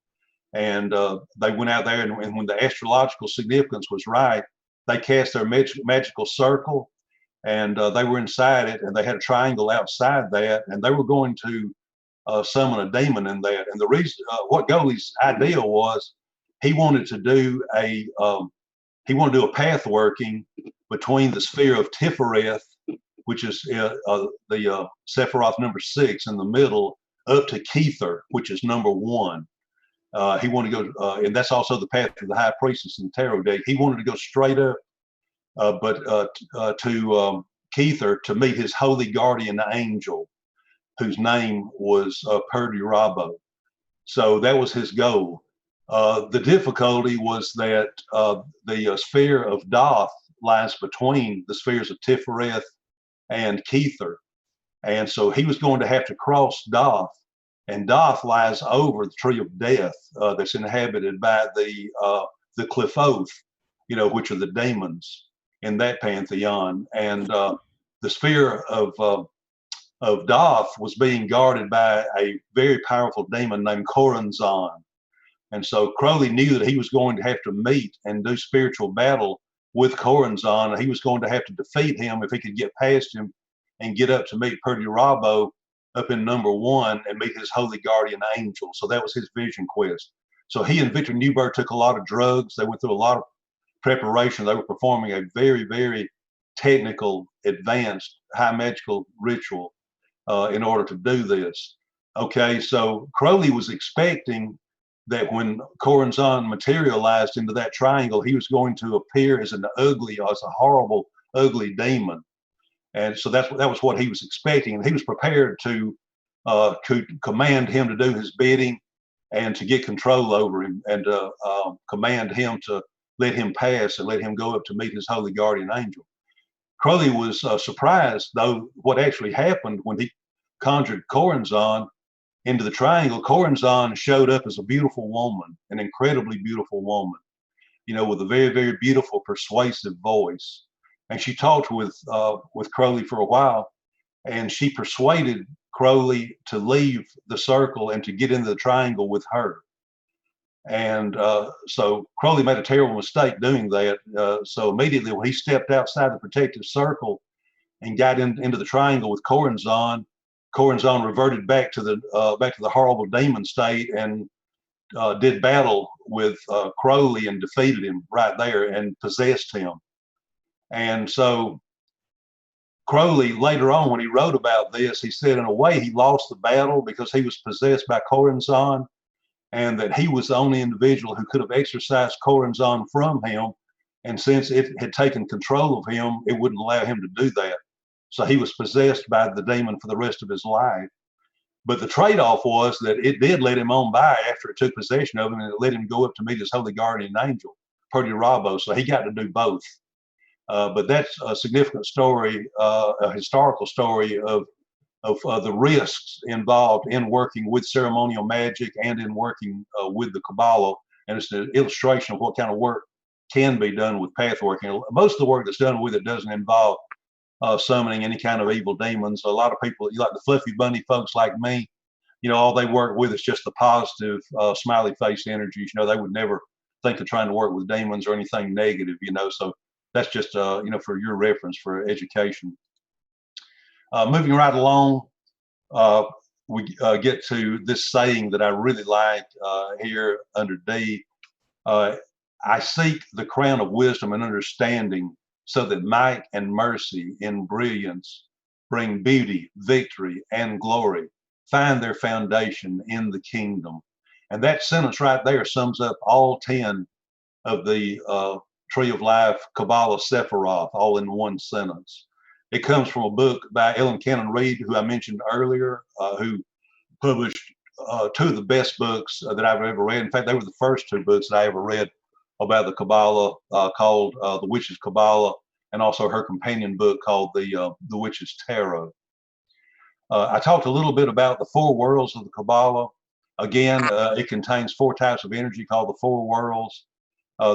And they went out there, and when the astrological significance was right, they cast their magical circle, and they were inside it, and they had a triangle outside that, and they were going to summon a demon in that. And the reason, what Goley's idea was, he wanted to do a path working between the sphere of Tifereth, which is the Sephiroth number 6 in the middle, up to Kether, which is number 1. He wanted to go, and that's also the path of the High Priestess in the tarot deck. He wanted to go straight up, but to Keither to meet his holy guardian angel, whose name was Perdurabo. So that was his goal. The difficulty was that the sphere of Doth lies between the spheres of Tifereth and Keither. And so he was going to have to cross Doth, and Doth lies over the tree of death that's inhabited by the Cliffoth, which are the demons in that pantheon. And the sphere of Doth was being guarded by a very powerful demon named Coranzon. And so Crowley knew that he was going to have to meet and do spiritual battle with Coranzon. He was going to have to defeat him if he could get past him and get up to meet Perdurabo up in number 1 and meet his holy guardian angel. So that was his vision quest. So he and Victor Newberg took a lot of drugs. They went through a lot of preparation. They were performing a very, very technical, advanced, high magical ritual in order to do this. Okay, so Crowley was expecting that when Coranzon materialized into that triangle, he was going to appear as as a horrible, ugly demon. And so that was what he was expecting. And he was prepared to command him to do his bidding and to get control over him, and command him to let him pass and let him go up to meet his holy guardian angel. Crowley was surprised, though, what actually happened when he conjured Coranzon into the triangle. Coranzon showed up as a beautiful woman, an incredibly beautiful woman, with a very, very beautiful, persuasive voice. And she talked with Crowley for a while, and she persuaded Crowley to leave the circle and to get into the triangle with her. And so Crowley made a terrible mistake doing that. So immediately when he stepped outside the protective circle and got into the triangle with Coranzon, Coranzon reverted back to the horrible demon state and did battle with Crowley and defeated him right there and possessed him. And so Crowley, later on, when he wrote about this, he said in a way he lost the battle because he was possessed by Coranzon, and that he was the only individual who could have exorcised Coranzon from him. And since it had taken control of him, it wouldn't allow him to do that. So he was possessed by the demon for the rest of his life. But the trade-off was that it did let him on by after it took possession of him, and it let him go up to meet his holy guardian angel, Perdurabo. So he got to do both. But that's a significant story, a historical story of the risks involved in working with ceremonial magic and in working with the Qabala. And it's an illustration of what kind of work can be done with path working. Most of the work that's done with it doesn't involve summoning any kind of evil demons. A lot of people, like the fluffy bunny folks like me, all they work with is just the positive smiley face energies. They would never think of trying to work with demons or anything negative, so that's just, for your reference, for education. Moving right along, we get to this saying that I really like here under D. I seek the crown of wisdom and understanding so that might and mercy in brilliance bring beauty, victory, and glory, find their foundation in the kingdom. And that sentence right there sums up all 10 of the Tree of Life, Qabala, Sephiroth, all in one sentence. It comes from a book by Ellen Cannon Reed, who I mentioned earlier, who published 2 of the best books that I've ever read. In fact, they were the first 2 books that I ever read about the Qabala, called The Witch's Qabala, and also her companion book called The Witch's Tarot. I talked a little bit about the 4 worlds of the Qabala. Again, it contains 4 types of energy called the 4 worlds.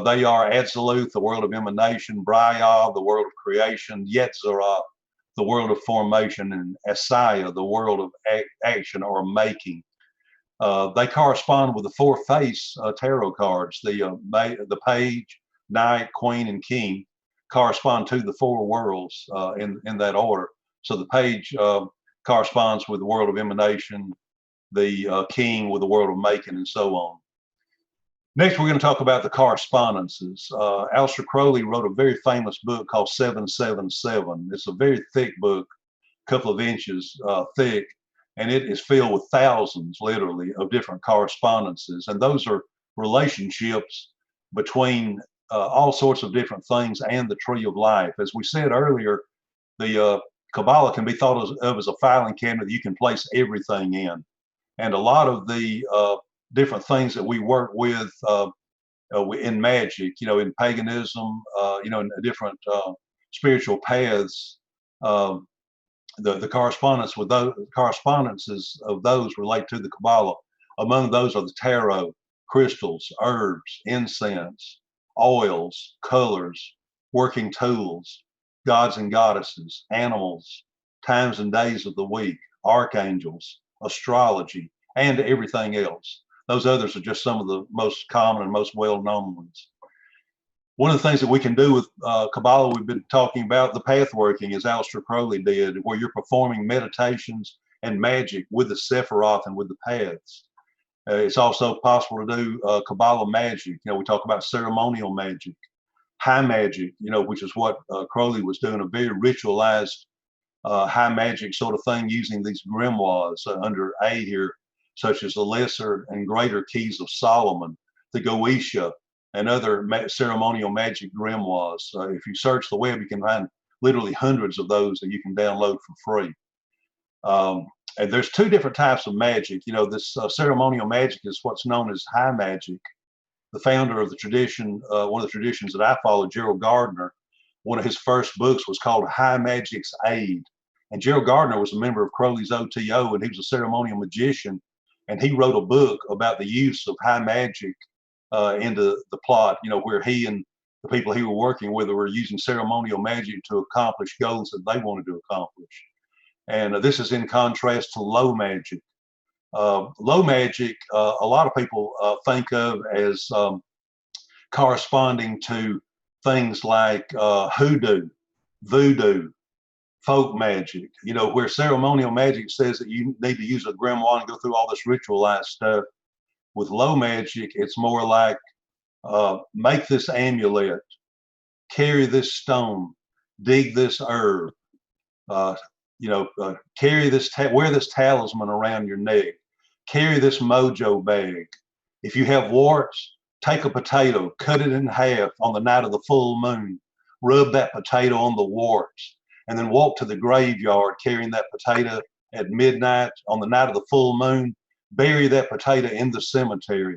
They are Absolute, the world of emanation; Braya, the world of creation; Yetzirah, the world of formation; and Asaya, the world of action or making. They correspond with the 4 face tarot cards. The page, knight, queen, and king correspond to the 4 worlds in that order. So the page corresponds with the world of emanation, the king with the world of making, and so on. Next, we're going to talk about the correspondences. Aleister Crowley wrote a very famous book called 777. It's a very thick book, a couple of inches thick, and it is filled with thousands, literally, of different correspondences. And those are relationships between all sorts of different things and the Tree of Life. As we said earlier, The Qabala can be thought of as a filing cabinet that you can place everything in. And a lot of the different things that we work with in magic, in paganism, in different spiritual paths, the correspondences of those relate to the Qabala. Among those are the tarot, crystals, herbs, incense, oils, colors, working tools, gods and goddesses, animals, times and days of the week, archangels, astrology, and everything else. Those others are just some of the most common and most well-known ones. One of the things that we can do with Qabala, we've been talking about the path working, as Aleister Crowley did, where you're performing meditations and magic with the Sephiroth and with the paths. It's also possible to do Qabala magic. We talk about ceremonial magic, high magic, which is what Crowley was doing, a very ritualized high magic sort of thing using these grimoires under A here, such as the Lesser and Greater Keys of Solomon, the Goetia, and other ceremonial magic grimoires. If you search the web, you can find literally hundreds of those that you can download for free. And there's two different types of magic. This ceremonial magic is what's known as high magic. The founder of the tradition, one of the traditions that I follow, Gerald Gardner, one of his first books was called High Magic's Aid. And Gerald Gardner was a member of Crowley's OTO, and he was a ceremonial magician. And he wrote a book about the use of high magic into the plot, where he and the people he was working with were using ceremonial magic to accomplish goals that they wanted to accomplish. And this is in contrast to low magic. Low magic, a lot of people think of as corresponding to things like hoodoo, voodoo, folk magic, where ceremonial magic says that you need to use a grimoire and go through all this ritualized stuff. With low magic, it's more like make this amulet, carry this stone, dig this herb, carry this, wear this talisman around your neck, carry this mojo bag. If you have warts, take a potato, cut it in half on the night of the full moon, rub that potato on the warts, and then walk to the graveyard carrying that potato at midnight on the night of the full moon, bury that potato in the cemetery.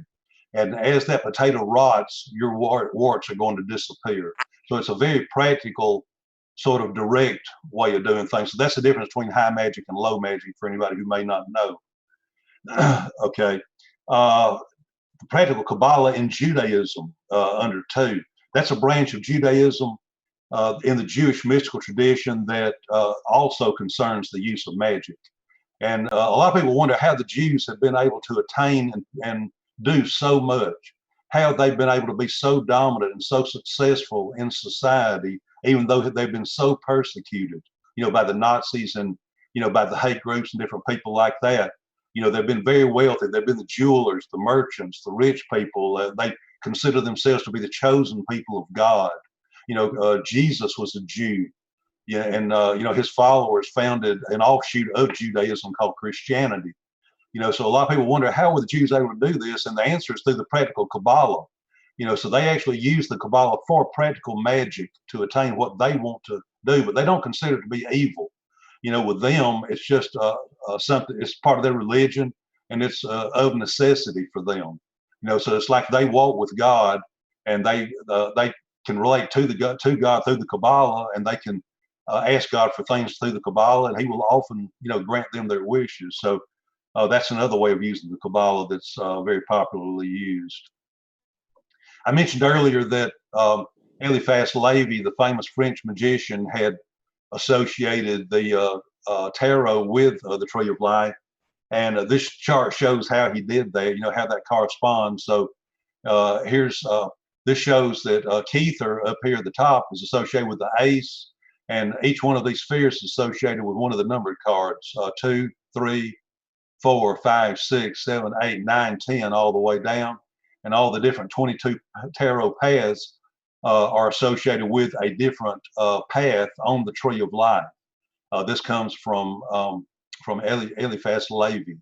And as that potato rots, your warts are going to disappear. So it's a very practical, sort of direct way of doing things. So that's the difference between high magic and low magic for anybody who may not know. Okay. The practical Qabala in Judaism under 2. That's a branch of Judaism in the Jewish mystical tradition that also concerns the use of magic. And a lot of people wonder how the Jews have been able to attain and do so much, how they've been able to be so dominant and so successful in society, even though they've been so persecuted, by the Nazis and, by the hate groups and different people like that. They've been very wealthy. They've been the jewelers, the merchants, the rich people. They consider themselves to be the chosen people of God. Jesus was a Jew. Yeah, and his followers founded an offshoot of Judaism called Christianity. So a lot of people wonder, how were the Jews able to do this? And the answer is through the practical Qabala. So they actually use the Qabala for practical magic to attain what they want to do, but they don't consider it to be evil. With them, it's just something. It's part of their religion, and it's of necessity for them. So it's like they walk with God, and they can relate to God through the Qabala, and they can ask God for things through the Qabala, and He will often, grant them their wishes. So that's another way of using the Qabala that's very popularly used. I mentioned earlier that Eliphas Levi, the famous French magician, had associated the tarot with the Tree of Life, and this chart shows how he did that. How that corresponds. So this shows that Kether up here at the top is associated with the ace. And each one of these spheres is associated with one of the numbered cards, 2, 3, 4, 5, 6, 7, 8, 9, 10, all the way down. And all the different 22 tarot paths are associated with a different path on the Tree of Life. This comes from Eliphas Levi.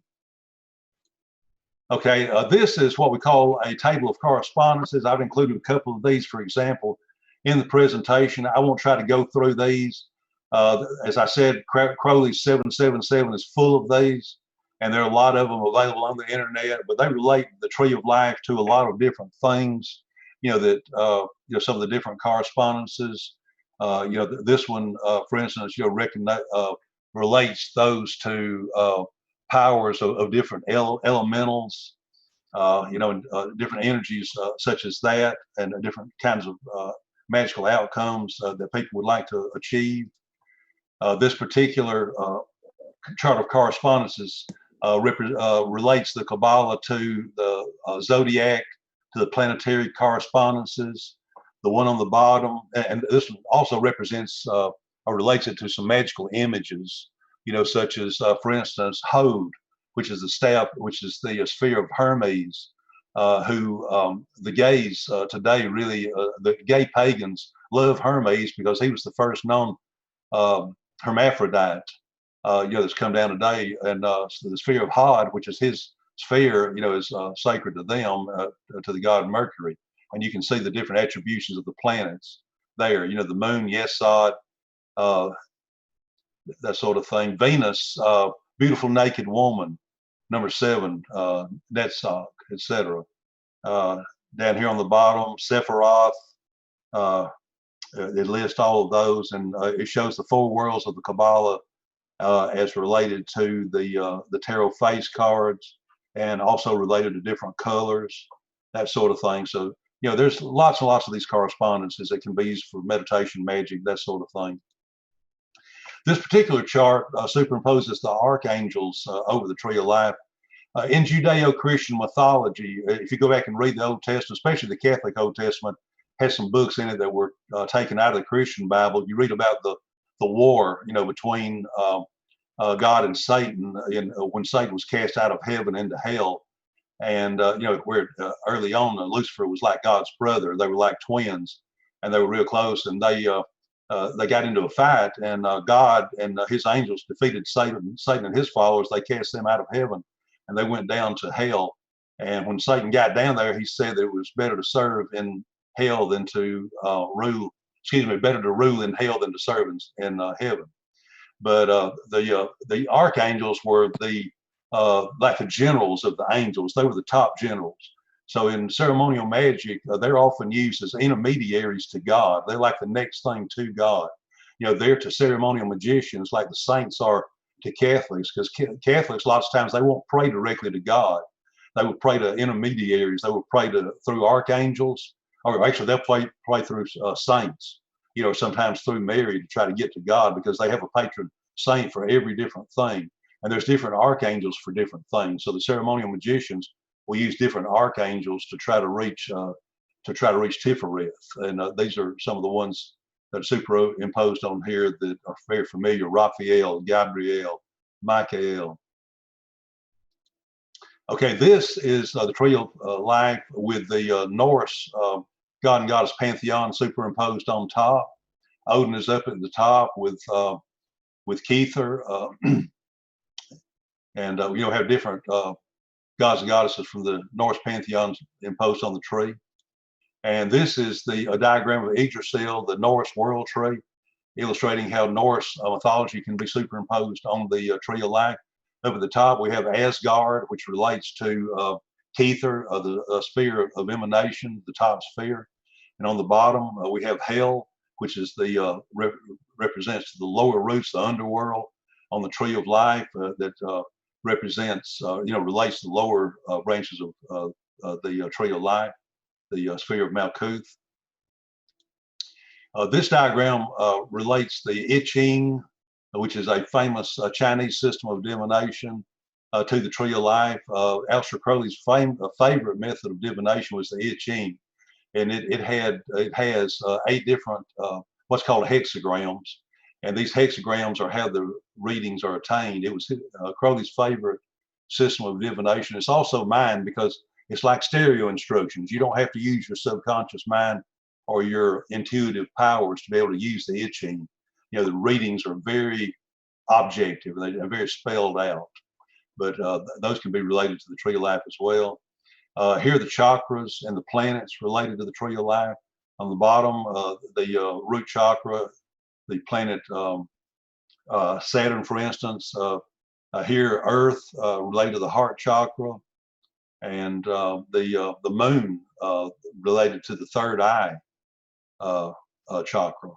Okay, this is what we call a table of correspondences. I've included a couple of these, for example, in the presentation. I won't try to go through these. As I said, Crowley 777 is full of these, and there are a lot of them available on the internet, but they relate the tree of life to a lot of different things, some of the different correspondences. This one, for instance, recognize, relates those to powers of different elementals, different energies such as that, and different kinds of magical outcomes that people would like to achieve. This particular chart of correspondences relates the Qabala to the zodiac, to the planetary correspondences. The one on the bottom, and this one also represents or relates it to some magical images, such as, for instance, Hod, which is the staff, which is the sphere of Hermes, who the gays today really, the gay pagans love Hermes because he was the first known hermaphrodite, that's come down today. And so the sphere of Hod, which is his sphere, is sacred to them, to the god Mercury. And you can see the different attributions of the planets there. The moon, Yesod, that sort of thing. Venus, beautiful naked woman, number 7, Netzach, etc. Down here on the bottom, Sephiroth. It lists all of those, and it shows the 4 worlds of the Kabbalah as related to the tarot face cards, and also related to different colors, that sort of thing. So, there's lots and lots of these correspondences that can be used for meditation, magic, that sort of thing. This particular chart superimposes the archangels over the tree of life. In Judeo-Christian mythology, if you go back and read the Old Testament, especially the Catholic Old Testament, has some books in it that were taken out of the Christian Bible. You read about the war, between God and Satan, when Satan was cast out of heaven into hell. And where early on Lucifer was like God's brother. They were like twins, and they were real close. And they got into a fight, and God and his angels defeated Satan and his followers. They cast them out of heaven, and they went down to hell. And when Satan got down there, he said that it was better to serve in hell than to rule. Excuse me, better to rule in hell than to serve in heaven. But the archangels were like the generals of the angels. They were the top generals. So in ceremonial magic, they're often used as intermediaries to God. They're like the next thing to God. They're to ceremonial magicians like the saints are to Catholics, because Catholics, lots of times, they won't pray directly to God. They will pray to intermediaries. They will pray through archangels, or actually they'll pray through saints, sometimes through Mary, to try to get to God, because they have a patron saint for every different thing. And there's different archangels for different things. So the ceremonial magicians will use different archangels to try to reach Tifereth. And these are some of the ones that are superimposed on here that are very familiar: Raphael, Gabriel, Michael. Okay, this is the tree of life with the Norse god and goddess pantheon superimposed on top. Odin is up at the top with Kether, and have different gods and goddesses from the Norse pantheons imposed on the tree. And this is a diagram of Yggdrasil, the Norse world tree, illustrating how Norse mythology can be superimposed on the tree of life. Up at the top, we have Asgard, which relates to Kether, the sphere of emanation, the top sphere. And on the bottom, we have Hel, which is represents the lower roots, the underworld. On the tree of life, that represents, relates to the lower branches of the tree of life, the sphere of Malkuth. This diagram relates the I Ching, which is a famous Chinese system of divination, to the tree of life. Aleister Crowley's favorite method of divination was the I Ching, and it has 8 different what's called hexagrams, and these hexagrams are how the readings are attained. It was Crowley's favorite system of divination. It's also mine, because it's like stereo instructions. You don't have to use your subconscious mind or your intuitive powers to be able to use the I Ching. The readings are very objective. They're very spelled out, but those can be related to the tree of life as well. Here are the chakras and the planets related to the tree of life. On the bottom, the root chakra, the planet Saturn, for instance, here Earth related to the heart chakra, and the moon related to the third eye chakra.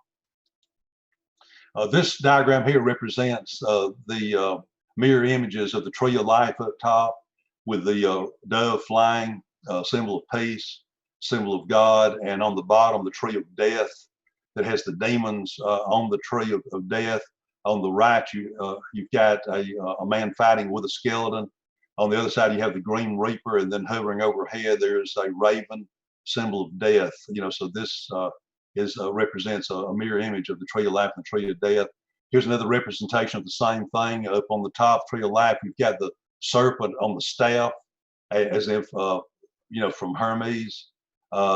This diagram here represents the mirror images of the tree of life up top, with the dove flying, symbol of peace, symbol of God, and on the bottom the tree of death that has the demons on the tree of death. On the right, you've got a man fighting with a skeleton. On the other side, you have the Green Reaper, and then hovering overhead, there's a raven, symbol of death. So this represents a mirror image of the tree of life and the tree of death. Here's another representation of the same thing. Up on the top, tree of life, you've got the serpent on the staff, as if from Hermes,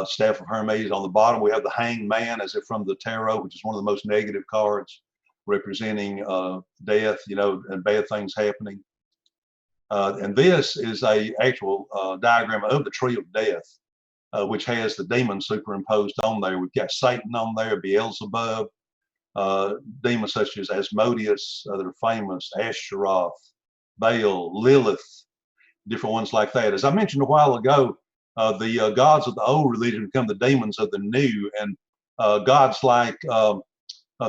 staff of Hermes. On the bottom, we have the hanged man, as if from the tarot, which is one of the most negative cards, representing death, and bad things happening. And this is a actual diagram of the tree of death, which has the demons superimposed on there. We've got Satan on there, Beelzebub, demons such as Asmodeus that are famous, Ashtaroth, Baal, Lilith, different ones like that. As I mentioned a while ago, the gods of the old religion become the demons of the new, and gods like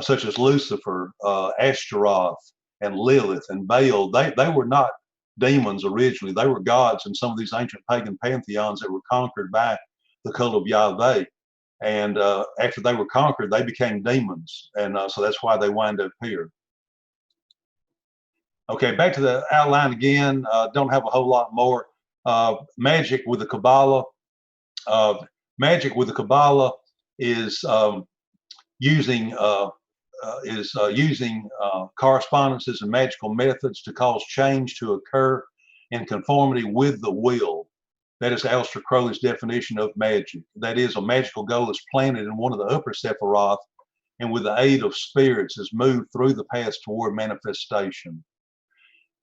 such as Lucifer, Ashtaroth, and Lilith, and Baal, they were not demons originally. They were gods in some of these ancient pagan pantheons that were conquered by the cult of Yahweh. And after they were conquered, they became demons. And so that's why they wind up here. Okay, back to the outline again. Don't have a whole lot more. Magic with the Qabala. Magic with the Qabala is using correspondences and magical methods to cause change to occur in conformity with the will. That is Aleister Crowley's definition of magic. That is, a magical goal is planted in one of the upper Sephiroth, and with the aid of spirits is moved through the paths toward manifestation.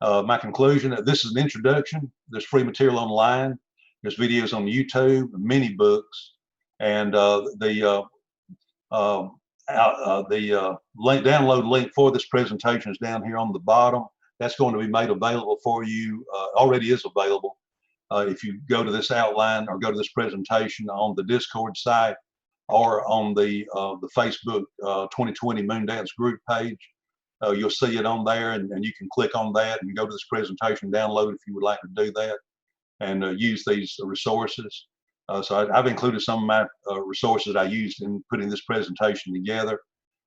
My conclusion, this is an introduction. There's free material online. There's videos on YouTube, many books, and the download link for this presentation is down here on the bottom. That's going to be made available for you, already is available. If you go to this outline or go to this presentation on the Discord site or on the Facebook 2020 Moondance group page, you'll see it on there, and you can click on that and go to this presentation, download if you would like to do that, and use these resources. So I've included some of my resources I used in putting this presentation together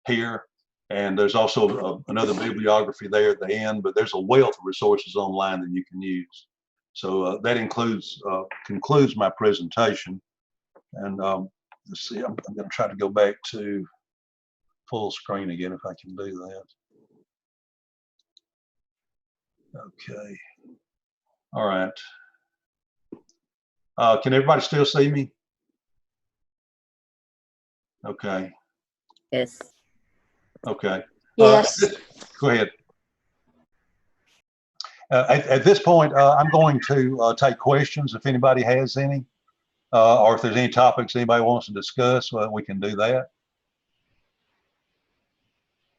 here. And there's also another bibliography there at the end, but there's a wealth of resources online that you can use. So that concludes my presentation. And let's see, I'm going to try to go back to full screen again if I can do that. Okay. All right. Can everybody still see me? Okay. Yes. Okay. Yes. Go ahead. At this point, I'm going to take questions if anybody has any, or if there's any topics anybody wants to discuss, we can do that.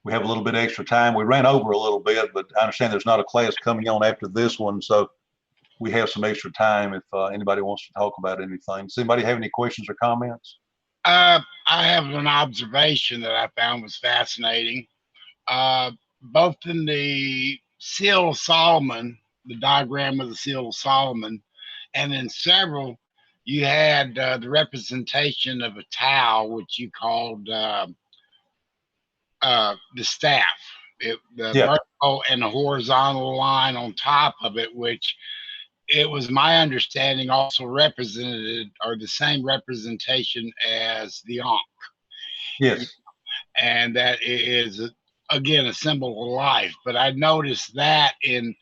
We have a little bit extra time. We ran over a little bit, but I understand there's not a class coming on after this one, so we have some extra time if anybody wants to talk about anything. Does anybody have any questions or comments? I have an observation that I found was fascinating. Both in the Seal of Solomon, the diagram of the Seal of Solomon, and in several, you had the representation of a towel, which you called the staff. The vertical and the horizontal line on top of it, which it was my understanding also represented, or the same representation as the Ankh. Yes. And that is, again, a symbol of life. But I noticed that in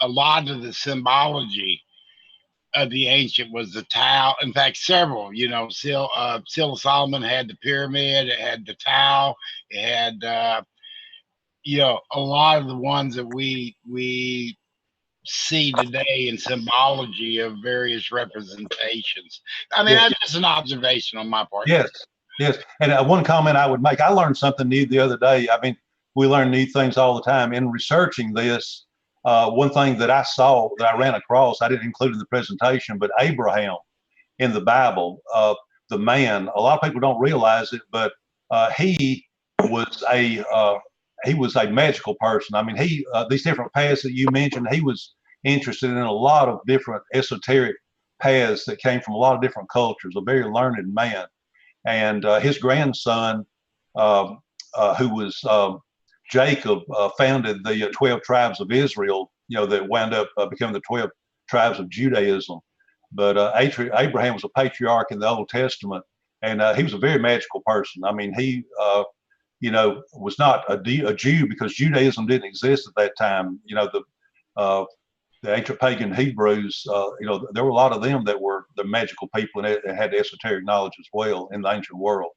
a lot of the symbology of the ancient was the towel. In fact, several, Seal of Solomon had the pyramid, it had the towel, it had, a lot of the ones that we see today in symbology of various representations. I mean, yes. That's just an observation on my part. Yes, yes. And one comment I would make, I learned something new the other day. I mean, we learn new things all the time. In researching this, one thing that I saw, that I ran across, I didn't include in the presentation, but Abraham in the Bible, the man, a lot of people don't realize it, but he was a magical person. I mean, these different paths that you mentioned, he was interested in a lot of different esoteric paths that came from a lot of different cultures, a very learned man. And his grandson, who was Jacob, founded the 12 tribes of Israel, that wound up becoming the 12 tribes of Judaism. But Abraham was a patriarch in the Old Testament, and he was a very magical person. I mean, he, was not a Jew, because Judaism didn't exist at that time. The ancient pagan Hebrews, there were a lot of them that were the magical people and had esoteric knowledge as well in the ancient world.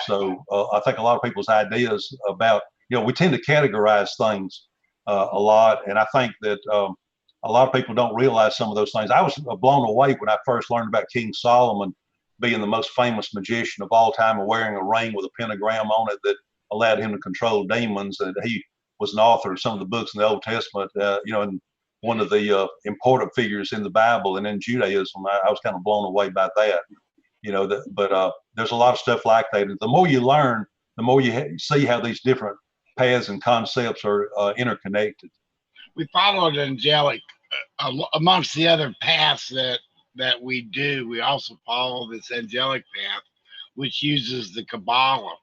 So I think a lot of people's ideas about, we tend to categorize things a lot, and I think that a lot of people don't realize some of those things. I was blown away when I first learned about King Solomon being the most famous magician of all time and wearing a ring with a pentagram on it that allowed him to control demons. And he was an author of some of the books in the Old Testament, and one of the important figures in the Bible and in Judaism. I was kind of blown away by that, but there's a lot of stuff like that. The more you learn, the more you see how these different paths and concepts are interconnected. We followed angelic amongst the other paths that we do. We also follow this angelic path, which uses the Qabala.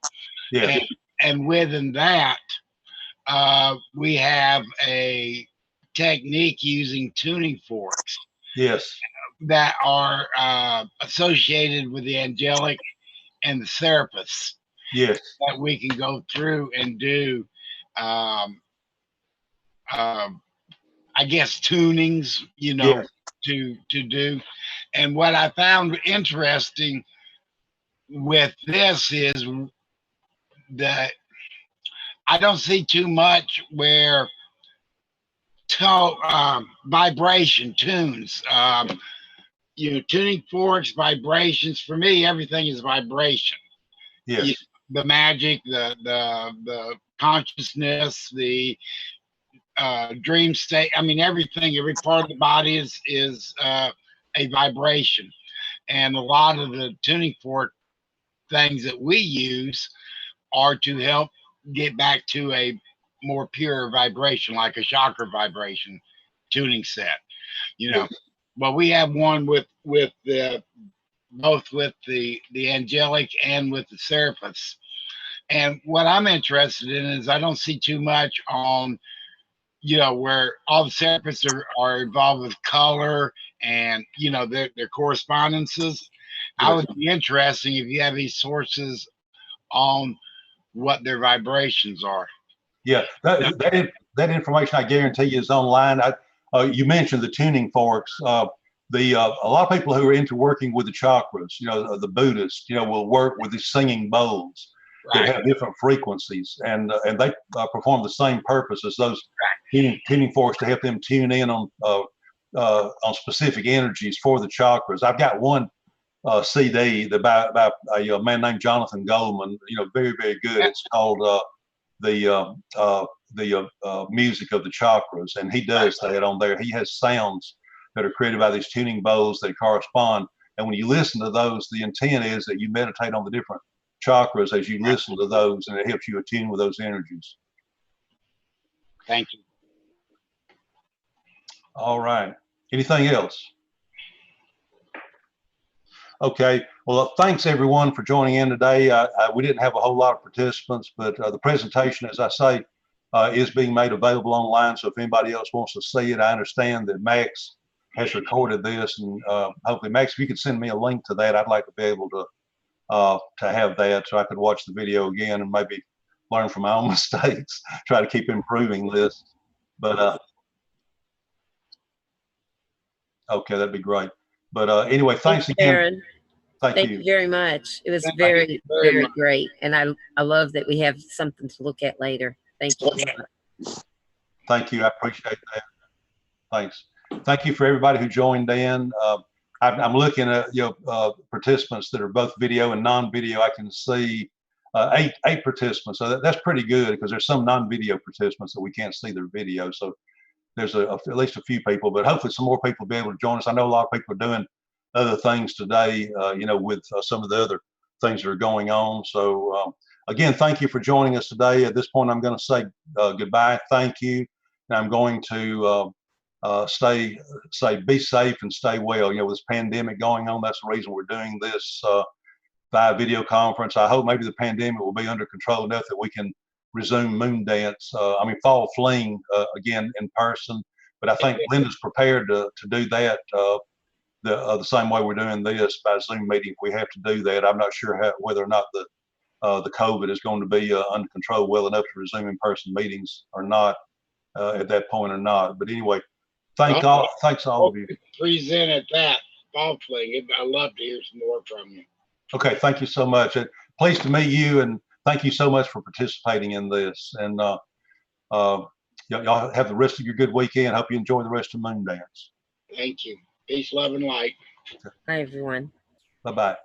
Yeah. And within that, we have a technique using tuning forks. Yes. That are associated with the angelic and the therapists. Yes. That we can go through and do, I guess, tunings, Yes. to do. And what I found interesting with this is that I don't see too much where vibration tunes, tuning forks, vibrations. For me, everything is vibration. Yes. The magic, the consciousness, the dream state. I mean, everything, every part of the body is a vibration. And a lot of the tuning fork things that we use are to help get back to a more pure vibration, like a chakra vibration tuning set. Yes. But we have one with the both with the angelic and with the therapists. And what I'm interested in is I don't see too much on, where all the therapists are involved with color and, their correspondences. Yes. I would be interesting if you have these sources on what their vibrations are. Yeah, that information, I guarantee you, is online. You mentioned the tuning forks. A lot of people who are into working with the chakras, the Buddhists, will work with these singing bowls that have different frequencies, and they perform the same purpose as those tuning forks to help them tune in on specific energies for the chakras. I've got one CD by a man named Jonathan Goldman. Very, very good. It's called the music of the chakras, and he does that on there. He has sounds that are created by these tuning bowls that correspond, and when you listen to those, the intent is that you meditate on the different chakras as you listen to those, and it helps you attune with those energies. Thank you. All right, anything else? Okay, well, thanks everyone for joining in today. We didn't have a whole lot of participants, but the presentation, as I say, is being made available online. So if anybody else wants to see it, I understand that Max has recorded this, and hopefully, Max, if you could send me a link to that, I'd like to be able to have that so I could watch the video again and maybe learn from my own mistakes, try to keep improving this. But okay, that'd be great. But anyway, thanks again. Faron. Thank you very much. It was very, very great. And I love that we have something to look at later. Thank you. Thank you. I appreciate that. Thanks. Thank you for everybody who joined in. I'm looking at participants that are both video and non-video. I can see eight participants. So that's pretty good because there's some non-video participants that we can't see their video. So there's at least a few people, but hopefully some more people will be able to join us. I know a lot of people are doing other things today, with some of the other things that are going on. So again, thank you for joining us today. At this point, I'm going to say goodbye. Thank you. And I'm going to be safe and stay well. With this pandemic going on, that's the reason we're doing this via video conference. I hope maybe the pandemic will be under control enough that we can resume moon dance. Fall fling again in person. But I think Linda's prepared to do that the same way we're doing this by Zoom meeting. If we have to do that, I'm not sure whether or not the COVID is going to be under control well enough to resume in-person meetings or not at that point or not. But anyway, thanks all of you. Present at that fall fling. I'd love to hear some more from you. Okay, thank you so much. Pleased to meet you, and thank you so much for participating in this. And y'all have the rest of your good weekend. Hope you enjoy the rest of Moon Dance. Thank you. Peace, love, and light. Bye, everyone. Bye-bye.